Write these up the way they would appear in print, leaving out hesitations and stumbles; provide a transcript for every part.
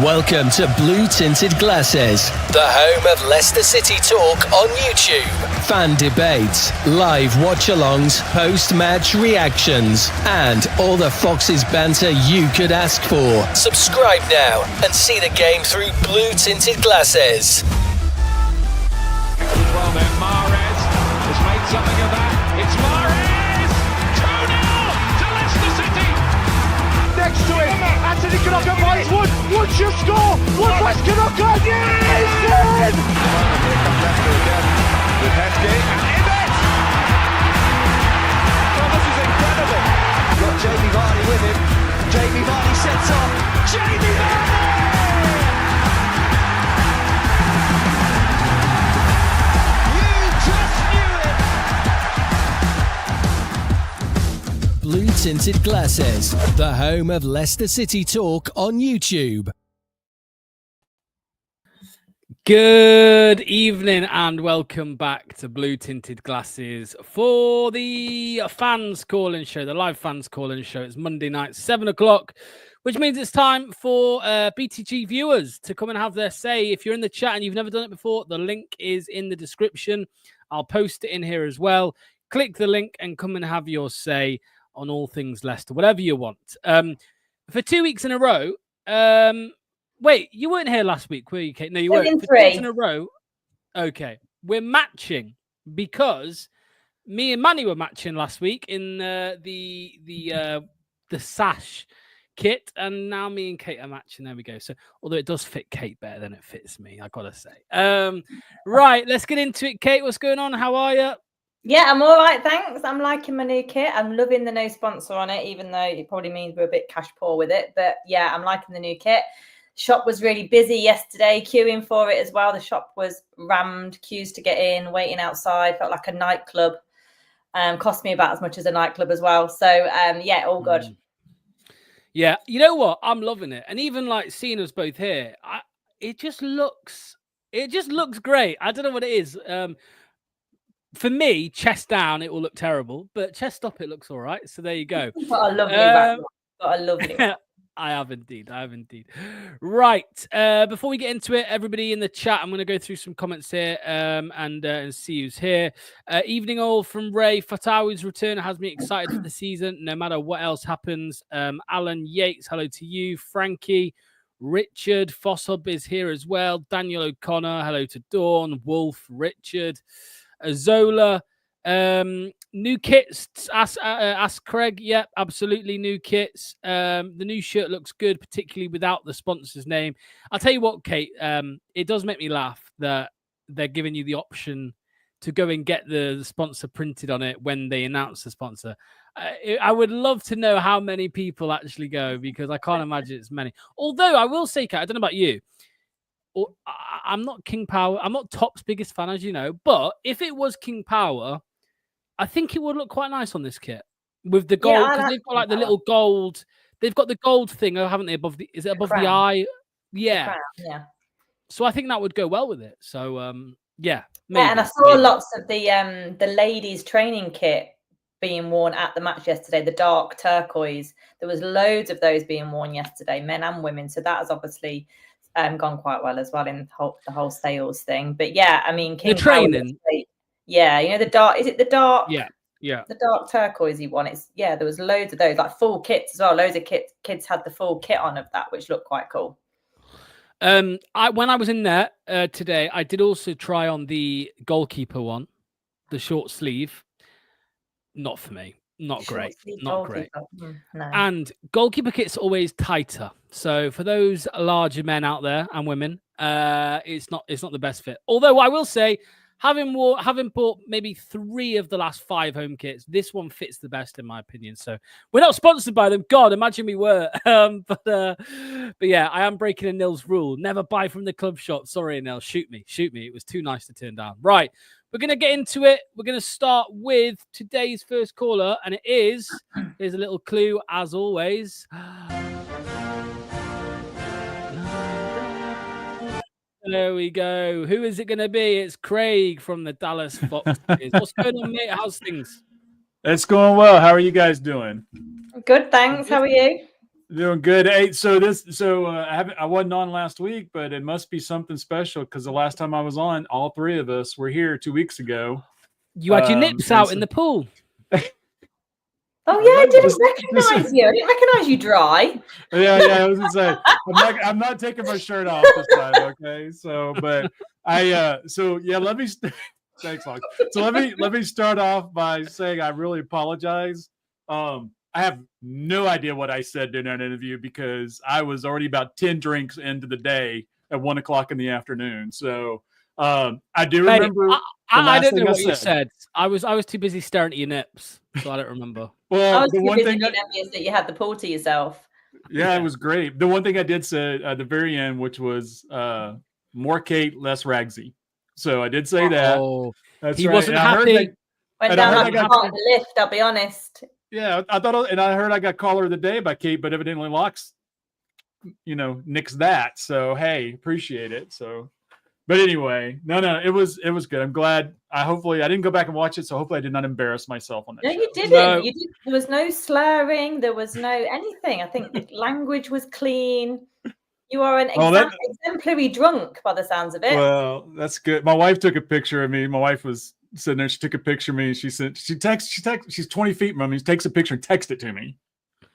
Welcome to Blue Tinted Glasses, the home of Leicester City talk on YouTube. Fan debates, live watch-alongs, post-match reactions, and all the Foxes banter you could ask for. Subscribe now and see the game through Blue Tinted Glasses. Well then, Mahrez has made something of that. It's Mahrez! 2-0 to Leicester City! Next to it, Anthony Kanaka finds Wood. Wood should score. Wood West Kanaka. Yes! In! Here comes Leicester again with Heskey and Ibbett! Well, this is incredible. Got Jamie Vardy with him. Jamie Vardy sets off. Jamie Vardy! Blue Tinted Glasses, the home of Leicester City talk on YouTube. Good evening and welcome back to Blue Tinted Glasses for the fans call-in show, the live fans call-in show. It's Monday night, 7 o'clock, which means it's time for BTG viewers to come and have their say. If you're in the chat and you've never done it before, the link is in the description. I'll post it in here as well. Click the link and come and have your say on all things Leicester, whatever you want. For 2 weeks in a row, wait, you weren't here last week, were you, Kate? No, you weren't. For 2 weeks in a row, okay. We're matching because me and Manny were matching last week in the sash kit, and now me and Kate are matching. There we go. So, although it does fit Kate better than it fits me, I gotta say. Right, let's get into it. Kate, what's going on? How are you? Yeah, I'm all right, thanks. I'm liking my new kit. I'm loving the no sponsor on it, even though it probably means we're a bit cash poor with it. But yeah, I'm liking the new kit. Shop was really busy yesterday, queuing for it as well. The shop was rammed, queues to get in, waiting outside. Felt like a nightclub. Cost me about as much as a nightclub as well. So yeah, all good. Yeah, you know what? I'm loving it. And even like seeing us both here, it just looks great. I don't know what it is. For me, chest down, it will look terrible, but chest up, it looks all right. So there you go. Got a lovely background. Got a lovely I have indeed. Right. Before we get into it, everybody in the chat, I'm going to go through some comments here and see who's here. Evening all from Ray. Fatawu's return has me excited for the season, no matter what else happens. Alan Yates, hello to you. Frankie, Richard, Fosshub is here as well. Daniel O'Connor, hello to Dawn, Wolf, Richard. Zola, new kits, ask Craig. Yep, absolutely new kits. The new shirt looks good, particularly without the sponsor's name. I'll tell you what, Kate, it does make me laugh that they're giving you the option to go and get the sponsor printed on it when they announce the sponsor. I would love to know how many people actually go, because I can't imagine it's many. Although I will say, Kate, I don't know about you, I'm not King Power. I'm not Top's biggest fan, as you know. But if it was King Power, I think it would look quite nice on this kit with the gold. Because they've got like the little gold. They've got the gold thing, haven't they? Above the, is it above the eye? Yeah. Yeah. So I think that would go well with it. So yeah. Maybe, yeah, and I saw lots of the ladies' training kit being worn at the match yesterday. The dark turquoise. There was loads of those being worn yesterday, men and women. So that has obviously gone quite well as well in the whole sales thing. But yeah, I mean, King the training. Power, yeah, you know, the dark, is it the dark? Yeah. The dark turquoisey one. It's there was loads of those, like full kits as well. Loads of kids had the full kit on of that, which looked quite cool. When I was in there today, I did also try on the goalkeeper one, the short sleeve. Not for me. Not great. Not great. No. And goalkeeper kit's always tighter. So for those larger men out there and women, it's not the best fit. Although I will say, having bought maybe 3 of the last 5 home kits, this one fits the best in my opinion. So we're not sponsored by them. God, imagine we were. But yeah, I am breaking a Nils rule. Never buy from the club shop. Sorry, Nils. Shoot me. It was too nice to turn down. Right. We're going to get into it. We're going to start with today's first caller, and it is, here's a little clue, as always. There we go. Who is it going to be? It's Craig from the Dallas Foxes. What's going on, mate? How's things? It's going well. How are you guys doing? Good, thanks. How are you? Doing good. Hey, I wasn't on last week, but it must be something special because the last time I was on, all three of us were here 2 weeks ago. You had your nips out in the pool. Oh yeah, I didn't recognize you. I didn't recognize you dry. Yeah. I was gonna say I'm not taking my shirt off this time. Okay, so but let me. Thanks, Fox. So let me start off by saying I really apologize. I have no idea what I said during that interview because I was already about 10 drinks into the day at 1 o'clock in the afternoon. So I do remember. I don't know what you said. I was too busy staring at your nips, so I don't remember. Well, I was the one thing is that you had the pool to yourself. Yeah, it was great. The one thing I did say at the very end, which was more Kate, less Ragsy. So I did say that. That's he right. wasn't happy. Went down that part of the lift, I'll be honest. Yeah, I thought, and I heard I got caller of the day by Kate, but evidently Locks, nixed that. So hey, appreciate it. So, but anyway, no, it was good. I'm glad. Hopefully I didn't go back and watch it, so hopefully I did not embarrass myself on that. No, show. you didn't. No. There was no slurring. There was no anything. I think the language was clean. You are an exemplary drunk by the sounds of it. Well, that's good. My wife took a picture of me. My wife was sitting there. She took a picture of me. She said, she's 20 feet from me. She takes a picture and texts it to me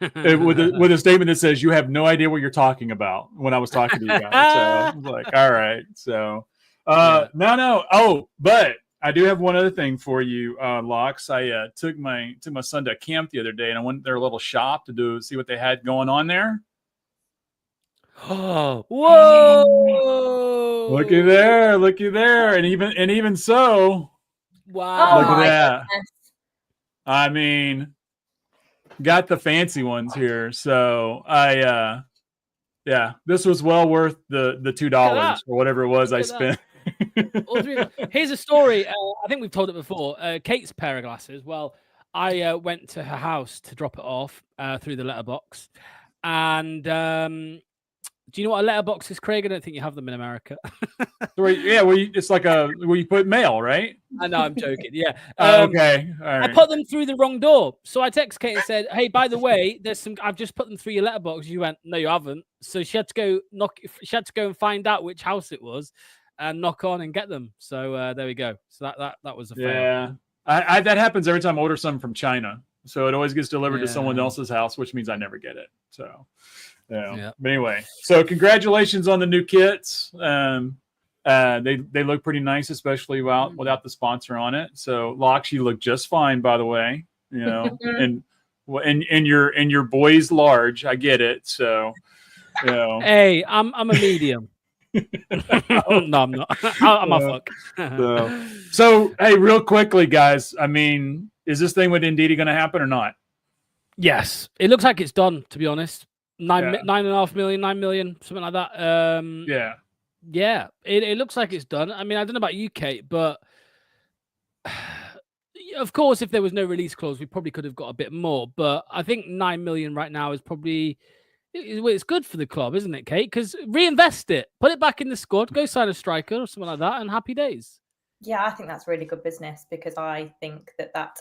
with a statement that says, "You have no idea what you're talking about," when I was talking to you guys. So I was like, all right. So no. Oh, but I do have one other thing for you, Locks. I took my son to camp the other day, and I went to their little shop to see what they had going on there. Oh, whoa! Looky there, and even so, wow! Look at that. Goodness. I mean, got the fancy ones here. So this was well worth the $2 or whatever it was I spent. Here's a story. I think we've told it before. Kate's pair of glasses. Well, I went to her house to drop it off through the letterbox, and do you know what a letterbox is, Craig? I don't think you have them in America. It's like where you put mail, right? I know, I'm joking. Yeah. Okay. All right. I put them through the wrong door. So I text Kate and said, "Hey, by the way, I've just put them through your letterbox." You went, "No, you haven't." So she had to go and find out which house it was and knock on and get them. So there we go. So that was a fail. Yeah. That happens every time I order something from China. So it always gets delivered to someone else's house, which means I never get it. So yeah. But anyway, so congratulations on the new kits. They look pretty nice, especially without the sponsor on it. So Locks, you look just fine, by the way. And your boy's large. I get it. So hey, I'm a medium. No, I'm not. I'm a fuck. So hey, real quickly, guys. I mean, is this thing with Ndidi going to happen or not? Yes, it looks like it's done. To be honest, 9.5 million, 9 million, something like that. Yeah, it looks like it's done. I mean, I don't know about you, Kate, but of course, if there was no release clause, we probably could have got a bit more. But I think 9 million right now is probably it's good for the club, isn't it, Kate? Because reinvest it, put it back in the squad, go sign a striker or something like that, and happy days. Yeah, I think that's really good business because I think that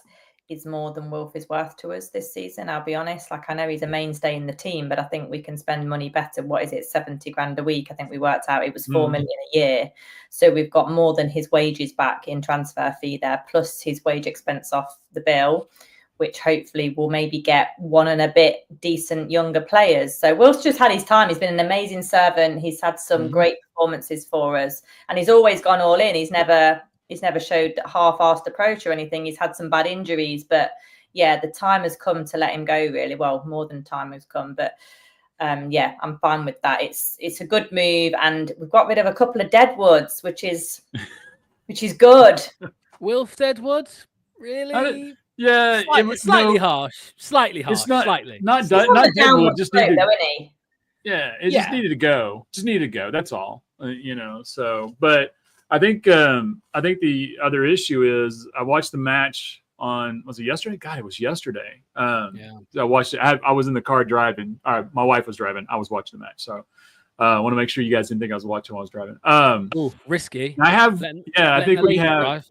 is more than Wilf is worth to us this season. I'll be honest. Like, I know he's a mainstay in the team, but I think we can spend money better. What is it? 70 grand a week. I think we worked out it was 4 million a year. So we've got more than his wages back in transfer fee there, plus his wage expense off the bill, which hopefully will maybe get one and a bit decent younger players. So Wilf's just had his time. He's been an amazing servant. He's had some great performances for us, and he's always gone all in. He's never showed a half-assed approach or anything. He's had some bad injuries, but yeah, the time has come to let him go, really. Well, more than time has come, but yeah, I'm fine with that. It's a good move, and we've got rid of a couple of deadwoods, which is good. Wilf Deadwood, really? Yeah, slightly harsh. Slightly harsh. It's not slightly. Not Deadwood. Just needed. Though, isn't he? Yeah, just needed to go. Just needed to go. That's all. So, but I think the other issue is I watched the match was it yesterday? God, it was yesterday. I watched it. I was in the car driving. My wife was driving. I was watching the match. So I want to make sure you guys didn't think I was watching while I was driving. Ooh, risky. I think we have.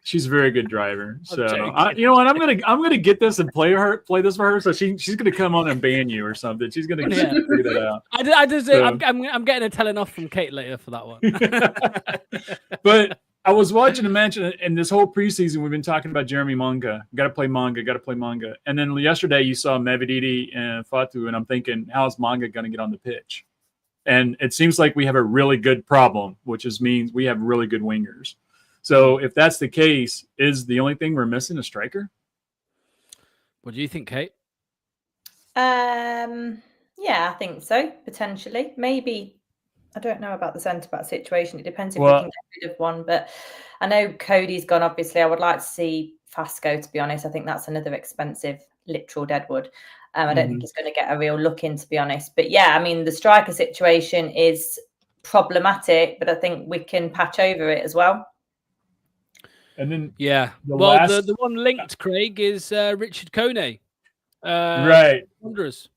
She's a very good driver. So joking. you know what? I'm gonna get this and play this for her. So she's gonna come on and ban you or something. She's gonna figure that out. I'm getting a telling off from Kate later for that one. But I was watching a match, and this whole preseason we've been talking about Jeremy Manga. Got to play Manga. And then yesterday you saw Mavididi and Fatawu, and I'm thinking, how is Manga going to get on the pitch? And it seems like we have a really good problem, which means we have really good wingers. So if that's the case, is the only thing we're missing a striker? What do you think, Kate? Yeah, I think so, potentially. Maybe. I don't know about the centre-back situation. It depends if we can get rid of one. But I know Cody's gone, obviously. I would like to see Fasco, to be honest. I think that's another expensive, literal deadwood. I don't think he's going to get a real look in, to be honest. But yeah, I mean, the striker situation is problematic, but I think we can patch over it as well. And then the one linked, Craig, is Richard Kone. Right. Wanderers.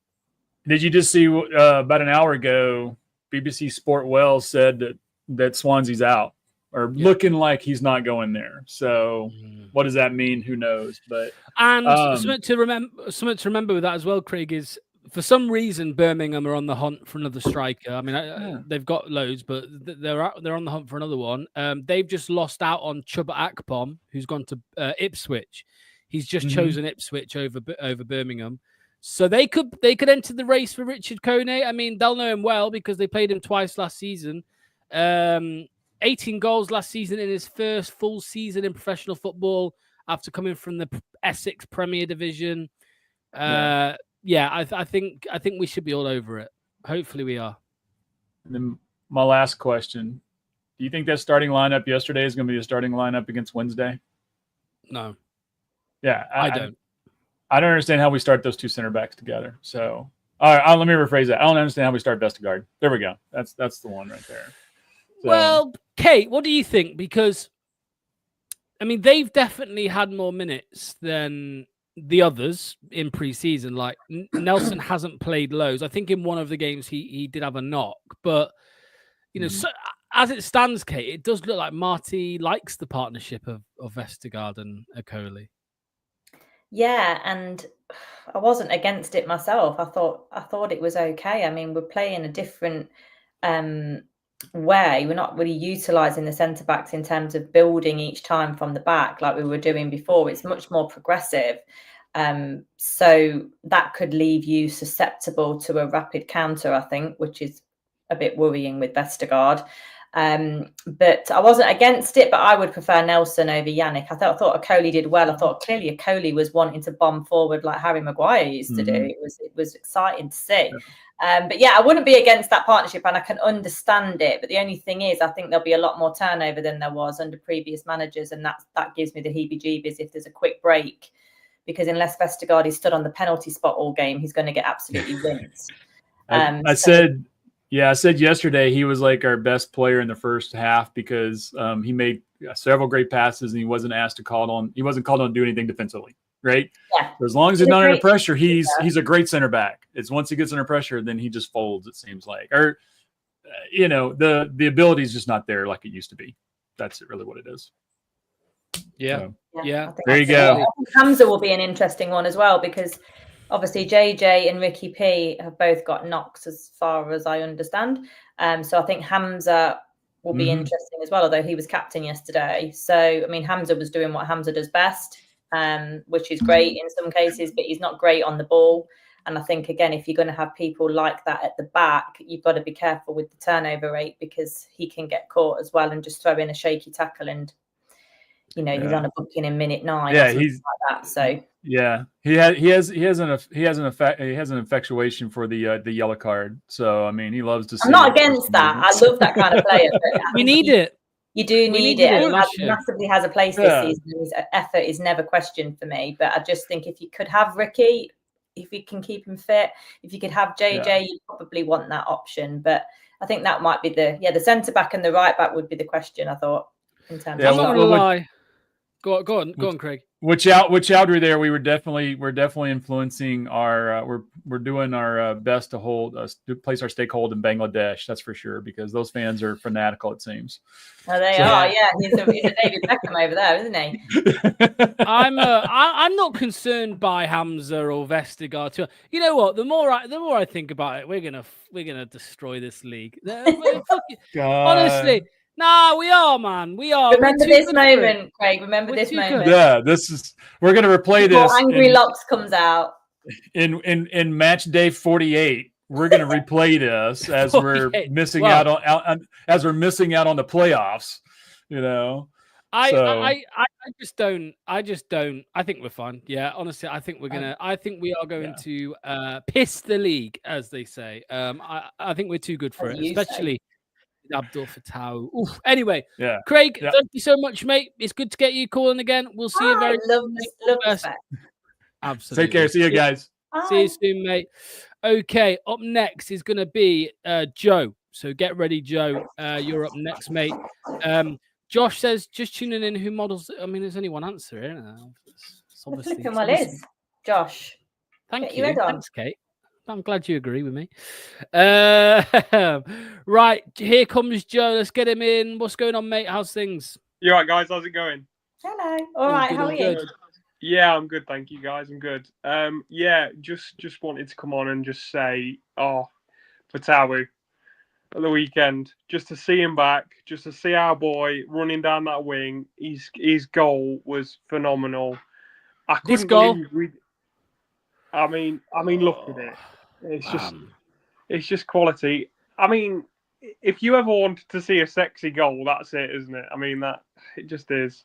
Did you just see about an hour ago, BBC Sport Wales said that Swansea's out or looking like he's not going there. So what does that mean? Who knows? But something to remember with that as well, Craig, is for some reason Birmingham are on the hunt for another striker. I mean, they've got loads, but they're on the hunt for another one. They've just lost out on Chuba Akpom, who's gone to Ipswich. He's just chosen Ipswich over Birmingham. So they could enter the race for Richard Kone. I mean, they'll know him well because they played him twice last season. 18 goals last season in his first full season in professional football after coming from the Essex Premier Division. I think we should be all over it. Hopefully we are. And then my last question. Do you think that starting lineup yesterday is going to be a starting lineup against Wednesday? No. Yeah. I don't. I don't understand how we start those two center backs together. So, all right, let me rephrase that. I don't understand how we start Vestergaard. There we go. That's the one right there. So, well, Kate, what do you think? Because, I mean, they've definitely had more minutes than the others in pre-season. Like, Nelson hasn't played loads. I think in one of the games he did have a knock. But, you know, so, as it stands, Kate, it does look like Marty likes the partnership of Vestergaard and Okoli. Yeah, and I wasn't against it myself. I thought it was okay. I mean, we're playing a different way. We're not really utilising the centre backs in terms of building each time from the back like we were doing before. It's much more progressive. So that could leave you susceptible to a rapid counter, I think, which is a bit worrying with Vestergaard. But I wasn't against it, but I would prefer Nelson over Yannick. I thought Okoli did well. I thought clearly Okoli was wanting to bomb forward like Harry Maguire used to do. It was exciting to see. But yeah, I wouldn't be against that partnership and I can understand it. But the only thing is, I think there'll be a lot more turnover than there was under previous managers. And that gives me the heebie-jeebies if there's a quick break. Because unless Vestergaard is stood on the penalty spot all game, he's going to get absolutely rinsed. I said yesterday he was like our best player in the first half because he made several great passes and he wasn't called on to do anything defensively, right? Yeah. So as long as he's not under pressure, he's a great center back. It's once he gets under pressure, then he just folds, it seems like. Or the ability is just not there like it used to be. That's really what it is. Yeah. Yeah. There you go. Hamza will be an interesting one as well because obviously JJ and Ricky P have both got knocks as far as I understand. So I think Hamza will be interesting as well, although he was captain yesterday. So, I mean, Hamza was doing what Hamza does best, which is great in some cases, but he's not great on the ball. And I think, again, if you're going to have people like that at the back, you've got to be careful with the turnover rate because he can get caught as well and just throw in a shaky tackle and, he's on a booking in minute 9. Yeah, he's like that. So yeah, he has an infatuation for the yellow card. So I mean, he loves to see. I'm not against that. I love that kind of player. We need it. You do need it. And he massively has a place this season. His effort is never questioned for me. But I just think if you could have Ricky, if you can keep him fit, if you could have JJ, you probably want that option. But I think that might be the centre back and the right back would be the question. I thought in terms. I'm not gonna lie. Go on, Craig. With Chowdhury there, we're definitely influencing our we're doing our best to place our stakehold in Bangladesh. That's for sure, because those fans are fanatical, it seems. Oh, they are. Yeah, he's a David Beckham over there, isn't he? I'm not concerned by Hamza or Vestergaard too. You know what? The more I think about it, we're gonna destroy this league. Honestly, nah, we are, man. We are. Remember this moment, Craig. Remember this moment. Yeah, we're gonna replay this. Angry Locks comes out in match day 48. We're gonna replay this as we're missing out on the playoffs. You know. I just don't. I think we're fine. Yeah, honestly, I think we are going to piss the league, as they say. I think we're too good for it, especially Abdul Fatawu. Oof. Anyway, Craig, thank you so much, mate. It's good to get you calling again. We'll see you very soon. Love Absolutely. Take care. See you guys. Bye. See you soon, mate. Okay, up next is going to be Joe. So get ready, Joe. You're up next, mate. Josh says, just tuning in, who models... I mean, there's only one answer here. Flipping well is, Josh. Thank you. Thanks, Kate. I'm glad you agree with me. Right, here comes Joe. Let's get him in. What's going on, mate? How's things? You all right, guys? How's it going? Hello. All right, how are you? Yeah, I'm good, thank you, guys. I'm good. Yeah, just wanted to come on and just say, Fatawu at the weekend, just to see him back, just to see our boy running down that wing. His goal was phenomenal. I couldn't believe I mean, look at it. It's just quality. I mean, if you ever wanted to see a sexy goal, that's it, isn't it? I mean, it just is.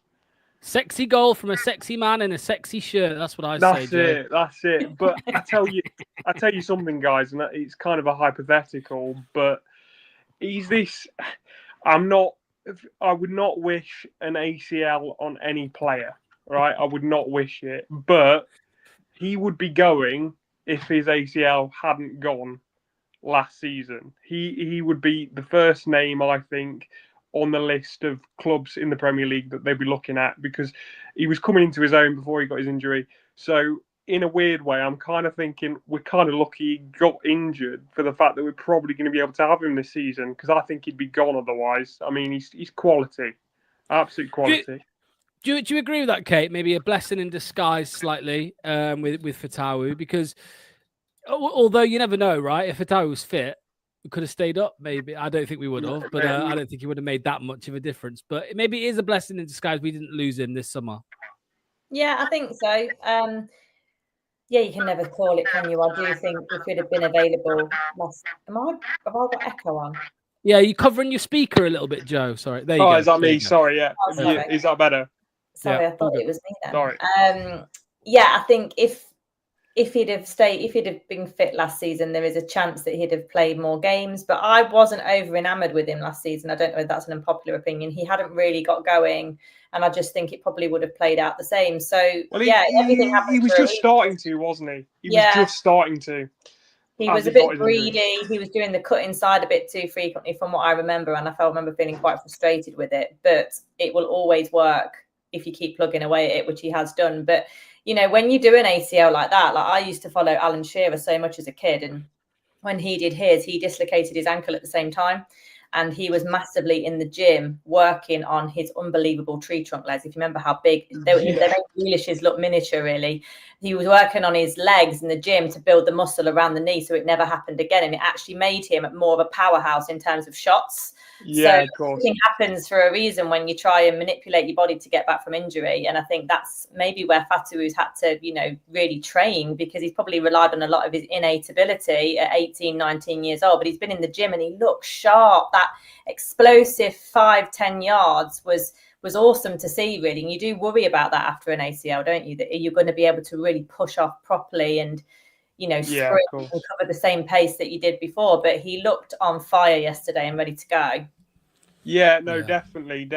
Sexy goal from a sexy man in a sexy shirt. That's what I say. That's it. But I tell you something, guys, and it's kind of a hypothetical, but he's this. I would not wish an ACL on any player, right? I would not wish it, but he would be going if his ACL hadn't gone last season. He would be the first name, I think, on the list of clubs in the Premier League that they'd be looking at, because he was coming into his own before he got his injury. So in a weird way, I'm kind of thinking we're kind of lucky he got injured for the fact that we're probably going to be able to have him this season, because I think he'd be gone otherwise. I mean, he's quality, absolute quality. Do you agree with that, Kate? Maybe a blessing in disguise slightly with Fatawu, because although you never know, right? If Fatawu was fit, we could have stayed up, maybe. I don't think we would have, but I don't think he would have made that much of a difference. But maybe it is a blessing in disguise we didn't lose him this summer. Yeah, I think so. Yeah, you can never call it, can you? I do think if he'd have been available last... Have I got echo on? Yeah, you're covering your speaker a little bit, Joe. Sorry. There you go. Is that me? Sorry, yeah. Sorry. Is that better? Sorry, I thought it was me then. Sorry. Yeah, I think if he'd have been fit last season, there is a chance that he'd have played more games. But I wasn't over enamoured with him last season. I don't know if that's an unpopular opinion. He hadn't really got going, and I just think it probably would have played out the same. So everything happened. He was just starting to, wasn't he? He was just starting to. He was a bit greedy. He was doing the cut inside a bit too frequently, from what I remember, and I remember feeling quite frustrated with it. But it will always work if you keep plugging away at it, which he has done. But you know, when you do an ACL like that, like I used to follow Alan Shearer so much as a kid, and when he did his, he dislocated his ankle at the same time, and he was massively in the gym working on his unbelievable tree trunk legs. If you remember how big they made Grealish's look miniature, really. He was working on his legs in the gym to build the muscle around the knee, so it never happened again, and it actually made him more of a powerhouse in terms of shots. Yeah, so of course. Everything happens for a reason when you try and manipulate your body to get back from injury. And I think that's maybe where Fatawu's had to, really train, because he's probably relied on a lot of his innate ability at 18, 19 years old. But he's been in the gym and he looks sharp. That explosive 5-10 yards was awesome to see, really. And you do worry about that after an ACL, don't you? That you're going to be able to really push off properly and sprint and cover the same pace that you did before. But he looked on fire yesterday and ready to go. Yeah, definitely.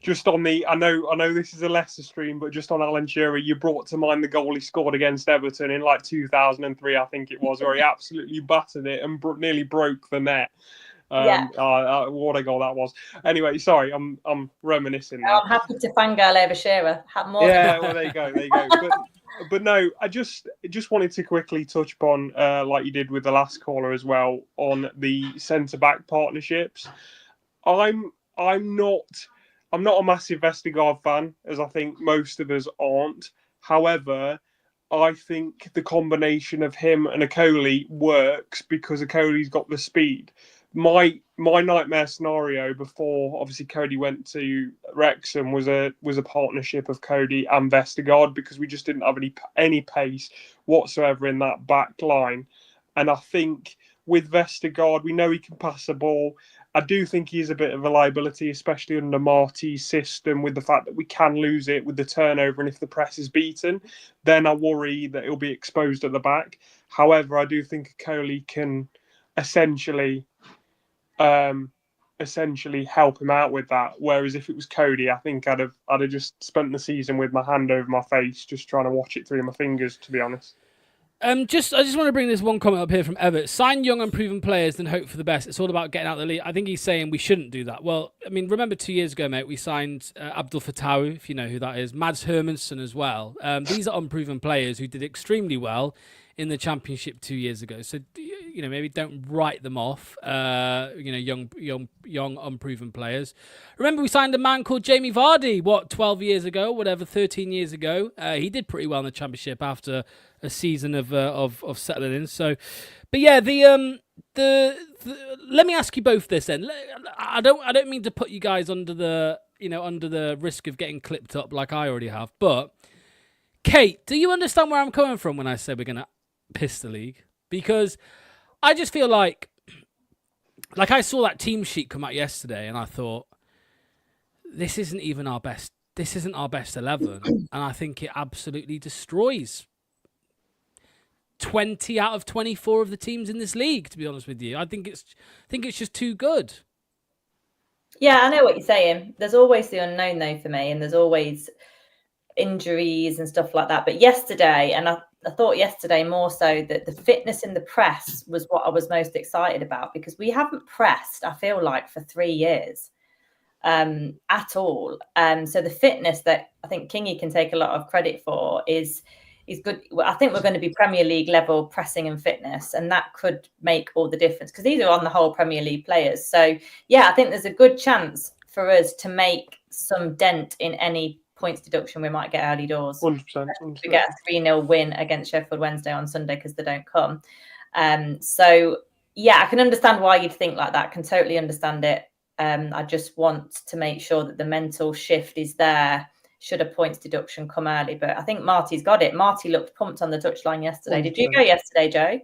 Just on I know this is a Leicester stream, but just on Alan Shearer, you brought to mind the goal he scored against Everton in like 2003, I think it was, where he absolutely battered it and nearly broke the net. What a goal that was. Anyway, sorry, I'm reminiscing now. I'm happy to fangirl over Shearer. More Yeah, well, there you go. But no, I just wanted to quickly touch upon, like you did with the last caller as well, on the centre back partnerships. I'm not a massive Vestergaard fan, as I think most of us aren't. However, I think the combination of him and Okoli works because Okoli's got the speed. My nightmare scenario before obviously Cody went to Wrexham was a partnership of Cody and Vestergaard, because we just didn't have any pace whatsoever in that back line. And I think with Vestergaard, we know he can pass the ball. I do think he is a bit of a liability, especially under Marty's system, with the fact that we can lose it with the turnover, and if the press is beaten, then I worry that he'll be exposed at the back. However, I do think Okoli can essentially help him out with that. Whereas if it was Cody, I think I'd have just spent the season with my hand over my face, just trying to watch it through my fingers, to be honest. I just want to bring this one comment up here from Everett. Sign young, unproven players, then hope for the best. It's all about getting out of the league. I think he's saying we shouldn't do that. Well, I mean, remember 2 years ago, mate, we signed Abdul Fatawu, if you know who that is, Mads Hermansson as well. These are unproven players who did extremely well in the Championship 2 years ago. So, maybe don't write them off, young, unproven players. Remember, we signed a man called Jamie Vardy, 12 years ago, 13 years ago. He did pretty well in the Championship after a season of settling in. So, but yeah, let me ask you both this then. I don't mean to put you guys under the risk of getting clipped up like I already have, but Kate, do you understand where I'm coming from when I say we're gonna piss the league? Because I just feel like I saw that team sheet come out yesterday, and I thought, this isn't even our best. This isn't our best 11, and I think it absolutely destroys 20 out of 24 of the teams in this league. To be honest with you, I think it's just too good. Yeah, I know what you're saying. There's always the unknown though for me, and there's always injuries and stuff like that. But yesterday, and I thought yesterday more so, that the fitness in the press was what I was most excited about, because we haven't pressed, I feel like, for 3 years at all. So the fitness that I think Kingy can take a lot of credit for is good. I think we're going to be Premier League level pressing and fitness, and that could make all the difference, because these are on the whole Premier League players. So yeah, I think there's a good chance for us to make some dent in any points deduction we might get early doors. 100%. We get a 3-0 win against Sheffield Wednesday on Sunday because they don't come. So yeah, I can understand why you'd think like that. Can totally understand it. I just want to make sure that the mental shift is there should a points deduction come early. But I think Marty's got it. Marty looked pumped on the touchline yesterday. 100%. Did you go yesterday, Joe?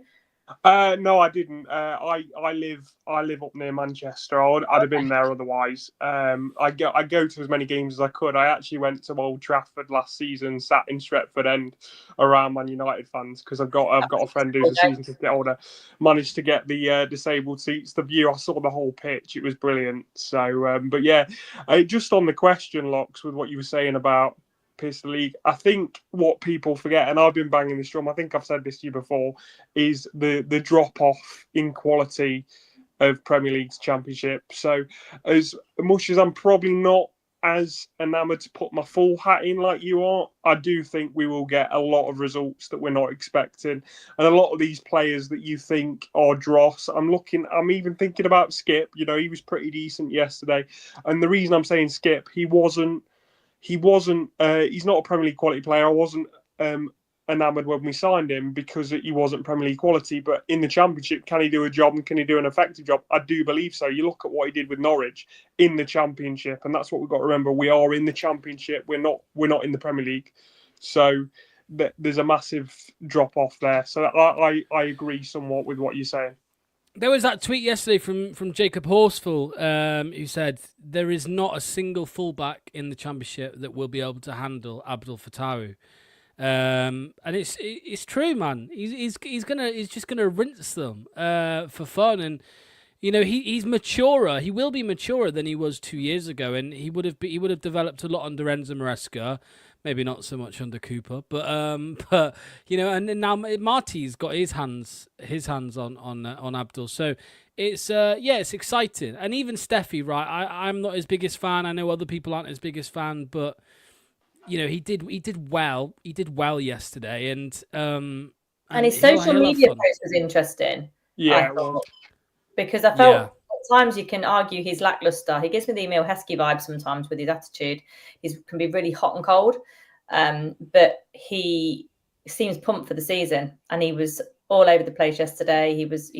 No, I didn't. I live up near Manchester. I'd have been there otherwise. I go to as many games as I could. I actually went to Old Trafford last season, sat in Stretford End around Man United fans, because I've got a friend who's a season ticket holder. Managed to get the disabled seats. The view, I saw the whole pitch. It was brilliant. So, but yeah, just on the question, Locks, with what you were saying about piss the league, I think what people forget, and I've been banging this drum, I think I've said this to you before, is the drop off in quality of Premier League's Championship. So as much as I'm probably not as enamoured to put my full hat in like you are, I do think we will get a lot of results that we're not expecting, and a lot of these players that you think are dross, I'm even thinking about Skip. He was pretty decent yesterday, and the reason I'm saying Skip, he's not a Premier League quality player. I wasn't enamoured when we signed him because he wasn't Premier League quality. But in the Championship, can he do a job, and can he do an effective job? I do believe so. You look at what he did with Norwich in the Championship, and that's what we've got to remember. We are in the Championship. We're not in the Premier League. So there's a massive drop off there. So I agree somewhat with what you're saying. There was that tweet yesterday from Jacob Horsfall, who said there is not a single fullback in the Championship that will be able to handle Abdul Fatawu, and it's true, man. He's just gonna rinse them for fun, and he's maturer. He will be maturer than he was 2 years ago, and he would have developed a lot under Enzo Maresca. Maybe not so much under Cooper, but and now Marty's got his hands on Abdul. So it's exciting. And even Steffi, right? I'm not his biggest fan. I know other people aren't his biggest fan, but he did well. He did well yesterday, and his social media post was interesting. Yeah, because I felt at times you can argue he's lackluster. He gives me the Emil Heskey vibe sometimes with his attitude. He can be really hot and cold, but he seems pumped for the season, and he was all over the place yesterday. He was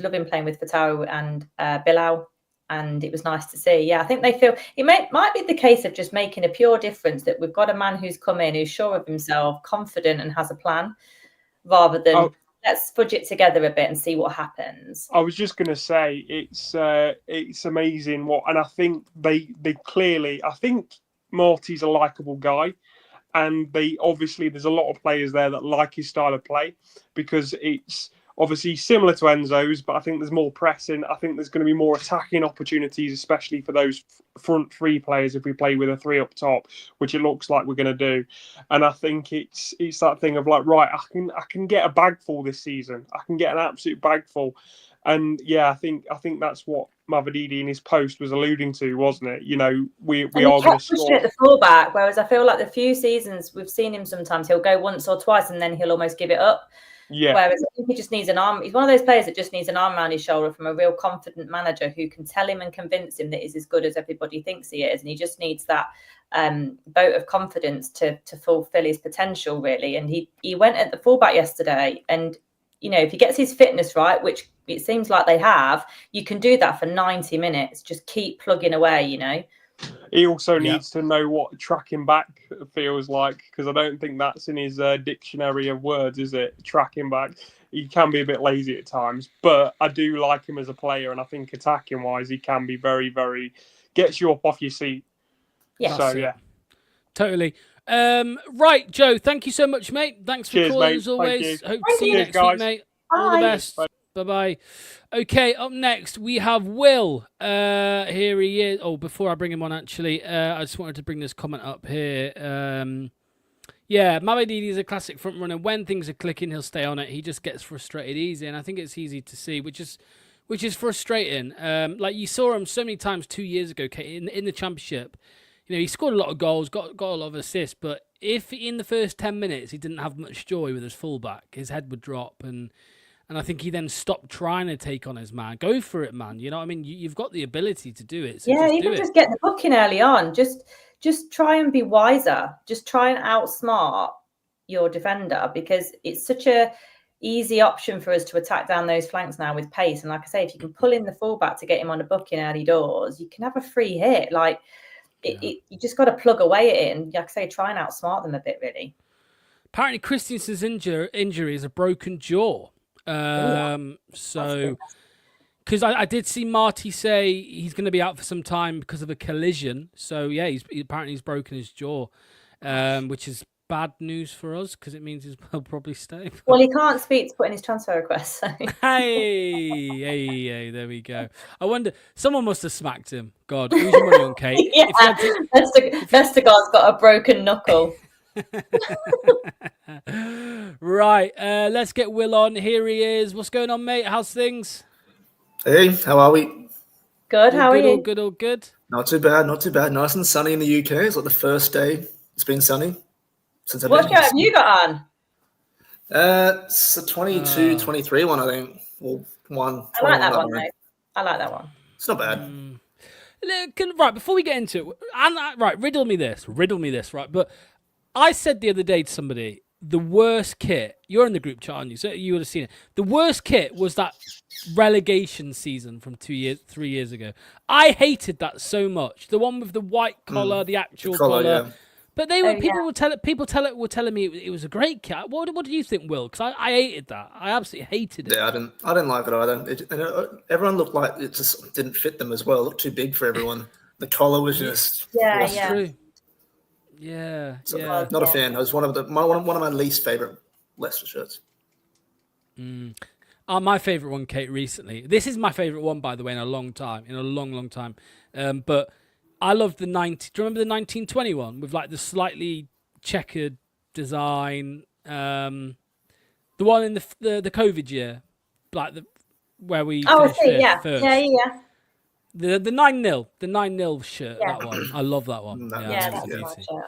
loving playing with Fatawu and Bilal, and it was nice to see. Yeah, I think they feel it might be the case of just making a pure difference, that we've got a man who's come in who's sure of himself, confident, and has a plan, rather than let's fudge it together a bit and see what happens. I was just going to say it's amazing and I think they clearly, I think Marty's a likable guy, and there's a lot of players there that like his style of play, because it's obviously similar to Enzo's, but I think there's more pressing. I think there's going to be more attacking opportunities, especially for those front three players if we play with a three up top, which it looks like we're going to do. And I think it's that thing of like, right, I can get a bag full this season. I can get an absolute bag full. And yeah, I think that's what Mavididi in his post was alluding to, wasn't it? We are going to score at the fullback, whereas I feel like the few seasons we've seen him, sometimes he'll go once or twice and then he'll almost give it up. Yeah. Whereas I think he just needs an arm. He's one of those players that just needs an arm around his shoulder from a real confident manager who can tell him and convince him that he's as good as everybody thinks he is. And he just needs that boat of confidence to fulfill his potential, really. And he went at the fullback yesterday. And, if he gets his fitness right, which it seems like they have, you can do that for 90 minutes. Just keep plugging away, He also needs to know what tracking back feels like, because I don't think that's in his dictionary of words, is it? Tracking back. He can be a bit lazy at times, but I do like him as a player, and I think attacking wise, he can be very, very gets you up off your seat. Yeah. So yeah, totally. Right, Joe. Thank you so much, mate. Thanks for calling mate. as always. Thank Hope to see you next guys. week, mate. All the best. Bye-bye. Okay, up next, we have Will. Here he is. Oh, before I bring him on, actually, I just wanted to bring this comment up here. Mavididi is a classic front runner. When things are clicking, he'll stay on it. He just gets frustrated easy, and I think it's easy to see, which is frustrating. Like you saw him so many times 2 years ago, in the Championship. He scored a lot of goals, got a lot of assists, but if in the first 10 minutes he didn't have much joy with his fullback, his head would drop, and I think he then stopped trying to take on his man. Go for it, man. You know what I mean? You've got the ability to do it. So just get the booking early on. Just try and be wiser. Just try and outsmart your defender, because it's such a easy option for us to attack down those flanks now with pace. And like I say, if you can pull in the fullback to get him on a booking early doors, you can have a free hit. Like you just got to plug away at it, and like I say, try and outsmart them a bit, really. Apparently, Christensen's injury is a broken jaw. So, because I did see Marty say he's going to be out for some time because of a collision. So yeah, apparently he's broken his jaw, which is bad news for us because it means he'll probably stay. Well, he can't speak to put in his transfer request. So. Hey, there we go. I wonder, someone must have smacked him. God, who's your money on, Kate? Yeah, Vestergaard's got a broken knuckle. Right, let's get Will on. Here he is. What's going on, mate? How's things? Hey, how are we? Good. How are you? All good. Not too bad. Nice and sunny in the UK. It's like the first day it's been sunny since I've What been shirt have you got on? It's a 22, 23 one, I think. Or one. I like that one, mate. I like that one. It's not bad. Right, before we get into it, right, riddle me this, right? But I said the other day to somebody, the worst kit, you're in the group chat, aren't you? So you would have seen it. The worst kit was that relegation season from 3 years ago. I hated that so much. The one with the white collar, the actual collar. Yeah. But people were telling me it was a great kit. What do you think, Will? Because I hated that. I absolutely hated it. Yeah, I didn't like it either. Everyone looked like it just didn't fit them as well. It looked too big for everyone. The collar was just true. Yeah, not a fan. It was one of my least favorite Leicester shirts. My favorite one, Kate, recently. This is my favorite one, by the way, in a long time. But I love the 90. Do you remember the 1921 with like the slightly checkered design. The one in the COVID year, like where we finished fifth first. Yeah. The 9-0 shirt. Yeah. That one, I love that one. Yeah, that's that's a my beauty. shirt.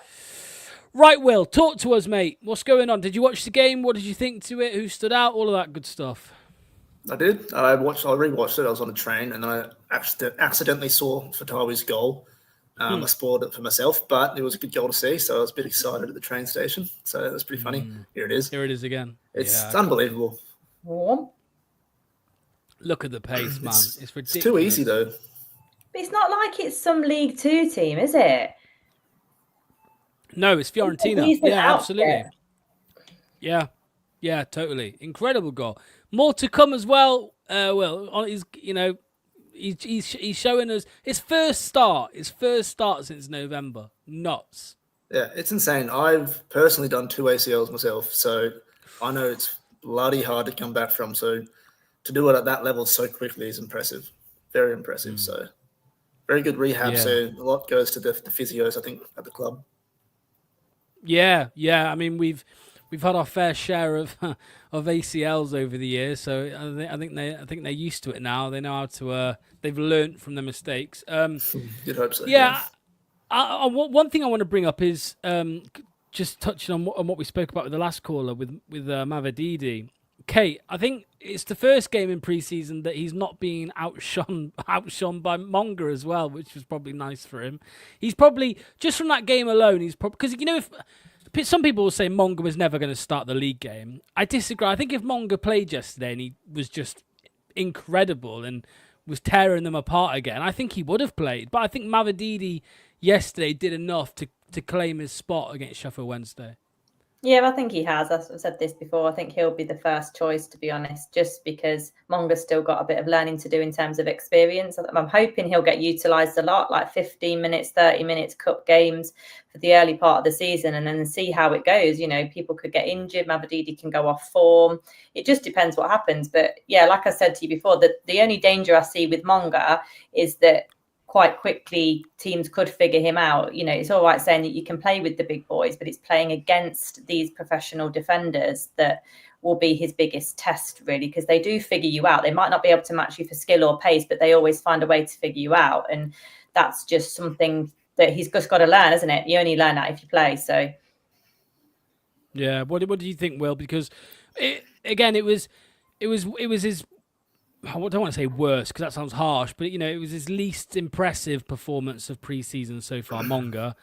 Right, Will, talk to us, mate. What's going on? Did you watch the game? What did you think to it? Who stood out? All of that good stuff. I did. I rewatched it. I was on a train, and then I accidentally saw Fatawu's goal. I spoiled it for myself, but it was a good goal to see, so I was a bit excited at the train station. So it was pretty funny. Here it is. Here it is again. It's unbelievable. Warm. Look at the pace, man. It's ridiculous. It's too easy, though. But it's not like it's some League Two team, is it? No, it's Fiorentina. Yeah, absolutely. Yeah, totally. Incredible goal. More to come as well. He's showing us his first start since November. Nuts. Yeah, it's insane. I've personally done 2 ACLs myself, so I know it's bloody hard to come back from. So to do it at that level so quickly is impressive. Very impressive. So very good rehab. Yeah. So a lot goes to the physios, I think, at the club. Yeah. I mean, we've had our fair share of ACLs over the years, so I think they're used to it now. They know how to. They've learnt from their mistakes. You'd hope so. Yeah. One thing I want to bring up is just touching on what we spoke about with the last caller with Mavididi. Kate, I think it's the first game in pre-season that he's not being outshone by Monga as well, which was probably nice for him. He's probably, just from that game alone, because if some people will say Monga was never going to start the league game. I disagree. I think if Monga played yesterday and he was just incredible and was tearing them apart again, I think he would have played. But I think Mavididi yesterday did enough to claim his spot against Sheffield Wednesday. Yeah, I think he has. I've said this before. I think he'll be the first choice, to be honest, just because Monga's still got a bit of learning to do in terms of experience. I'm hoping he'll get utilised a lot, like 15 minutes, 30 minutes, cup games for the early part of the season, and then see how it goes. People could get injured. Mavididi can go off form. It just depends what happens. But yeah, like I said to you before, the only danger I see with Monga is that quite quickly teams could figure him out. It's all right saying that you can play with the big boys, but it's playing against these professional defenders that will be his biggest test, really, because they do figure you out. They might not be able to match you for skill or pace, but they always find a way to figure you out. And that's just something that he's just got to learn, isn't it? You only learn that if you play. So yeah, what do you think, Will? Because it was his, I don't want to say worst because that sounds harsh, but it was his least impressive performance of pre-season so far, Monga.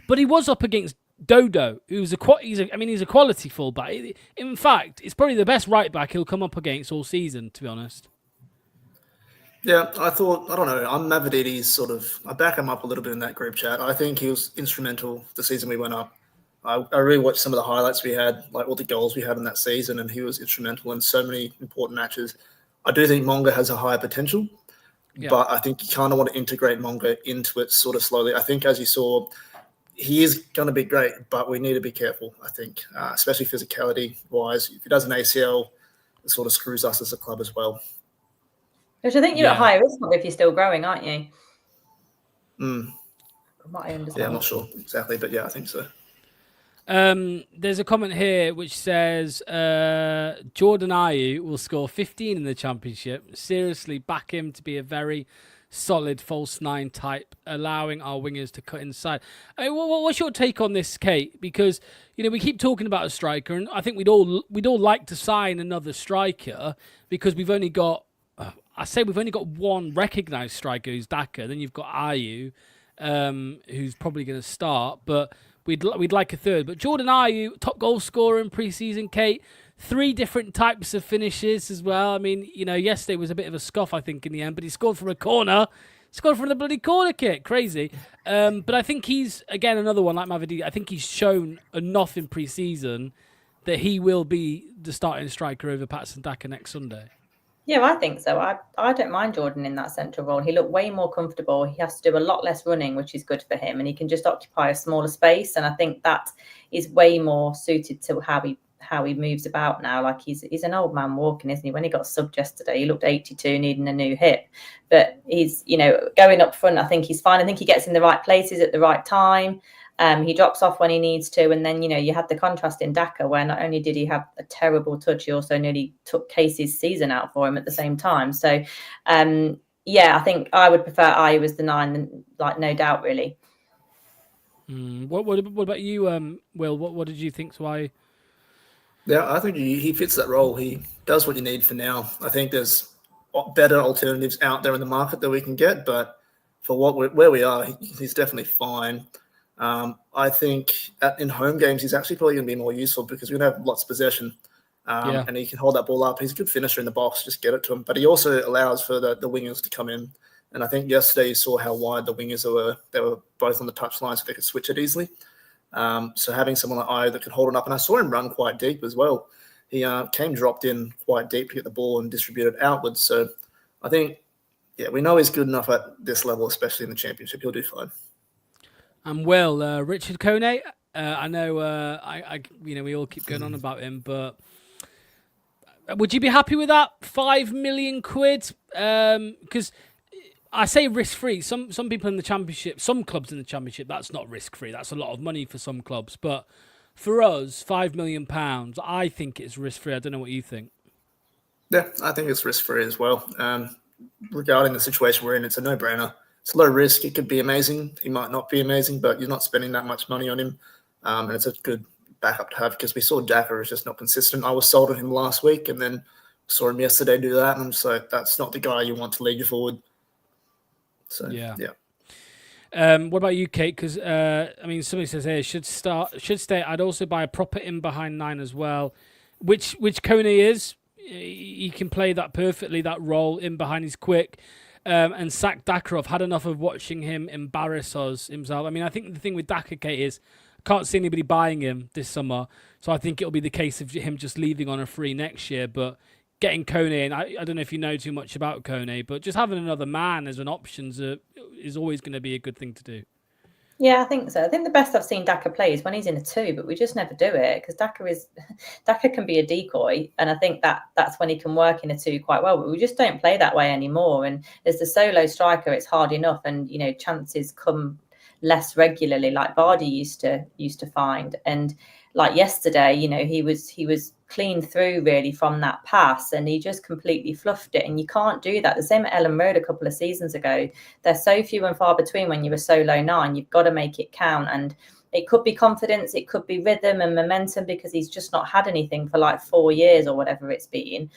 But he was up against Dodo, who's he's a quality fullback. In fact, it's probably the best right back he'll come up against all season, to be honest. Yeah, I don't know. I'm Mavididi's I back him up a little bit in that group chat. I think he was instrumental the season we went up. I really watched some of the highlights we had, like all the goals we had in that season, and he was instrumental in so many important matches. I do think Monga has a higher potential, but I think you kind of want to integrate Monga into it sort of slowly. I think, as you saw, he is going to be great, but we need to be careful, I think, especially physicality-wise. If he does an ACL, it sort of screws us as a club as well. Which I think you're at higher risk if you're still growing, aren't you? From what I understand. Yeah, I'm not sure exactly, but yeah, I think so. There's a comment here which says Jordan Ayew will score 15 in the championship. Seriously, back him to be a very solid false nine type, allowing our wingers to cut inside. What's your take on this, Kate? Because we keep talking about a striker, and I think we'd all like to sign another striker because we've only got one recognised striker who's Daka. Then you've got Ayew, who's probably going to start, but we'd like a third. But Jordan Ayew, top goal scorer in pre-season, Kate. 3 different types of finishes as well. I mean, yesterday was a bit of a scoff, I think, in the end, but he scored from a corner. Scored from the bloody corner kick. Crazy. But I think he's, again, another one like Mavididi. I think he's shown enough in pre-season that he will be the starting striker over Patson Daka next Sunday. Yeah, I think so. I don't mind Jordan in that central role. He looked way more comfortable. He has to do a lot less running, which is good for him, and he can just occupy a smaller space. And I think that is way more suited to how he moves about now. Like he's an old man walking, isn't he? When he got subbed yesterday, he looked 82, needing a new hip. But he's, going up front, I think he's fine. I think he gets in the right places at the right time. He drops off when he needs to. And then, you had the contrast in Daka, where not only did he have a terrible touch, he also nearly took Casey's season out for him at the same time. So, I think I would prefer Ayew as the 9, like, no doubt, really. What about you, Will? What did you think to Ayew? Yeah, I think he fits that role. He does what you need for now. I think there's better alternatives out there in the market that we can get, but for where we are, he's definitely fine. I think in home games, he's actually probably going to be more useful because we're going to have lots of possession, and he can hold that ball up. He's a good finisher in the box, just get it to him. But he also allows for the wingers to come in. And I think yesterday you saw how wide the wingers were. They were both on the touchline, so they could switch it easily. So having someone like Ayew that could hold it up, and I saw him run quite deep as well. He came dropped in quite deep to get the ball and distribute it outwards. So I think, we know he's good enough at this level, especially in the championship. He'll do fine. And Will, Richard Kone, I know we all keep going on about him, but would you be happy with that 5 million quid? Because I say risk-free. Some people in the championship, some clubs in the championship, that's not risk-free. That's a lot of money for some clubs. But for us, £5 million, I think it's risk-free. I don't know what you think. Yeah, I think it's risk-free as well. Regarding the situation we're in, it's a no-brainer. It's low risk. It could be amazing. He might not be amazing, but you're not spending that much money on him. And it's a good backup to have because we saw Daka is just not consistent. I was sold on him last week and then saw him yesterday do that. And I'm just like, that's not the guy you want to lead you forward. So, yeah. What about you, Kate? Because, somebody says here, should stay. I'd also buy a proper in behind 9 as well, which Kone is. He can play that perfectly, that role in behind. He's quick. And sack Daka off. Had enough of watching him embarrass us himself. I mean, I think the thing with Daka, Kate, is I can't see anybody buying him this summer. So I think it'll be the case of him just leaving on a free next year. But getting Kone in, I don't know if you know too much about Kone, but just having another man as an option is always going to be a good thing to do. Yeah, I think so. I think the best I've seen Daka play is when he's in a 2, but we just never do it because Daka can be a decoy, and I think that's when he can work in a 2 quite well. But we just don't play that way anymore. And as the solo striker, it's hard enough, and chances come less regularly, like Vardy used to find. And like yesterday, he was clean through really from that pass, and he just completely fluffed it. And you can't do that. The same at Ellen Road a couple of seasons ago. They're so few and far between when you're a solo 9. You've got to make it count. And it could be confidence, it could be rhythm and momentum because he's just not had anything for like 4 years or whatever it's been.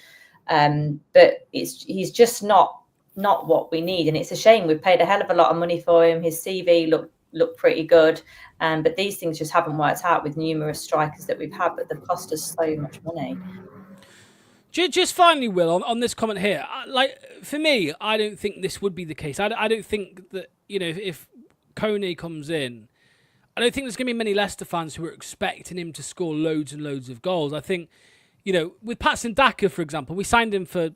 But he's just not what we need, and it's a shame. We've paid a hell of a lot of money for him. His CV looked pretty good. But these things just haven't worked out with numerous strikers that we've had, but they've cost us so much money. Just finally, Will, on this comment here, for me, I don't think this would be the case. I don't think that, if Kone comes in, I don't think there's going to be many Leicester fans who are expecting him to score loads and loads of goals. I think, with Patson Daka, for example, we signed him for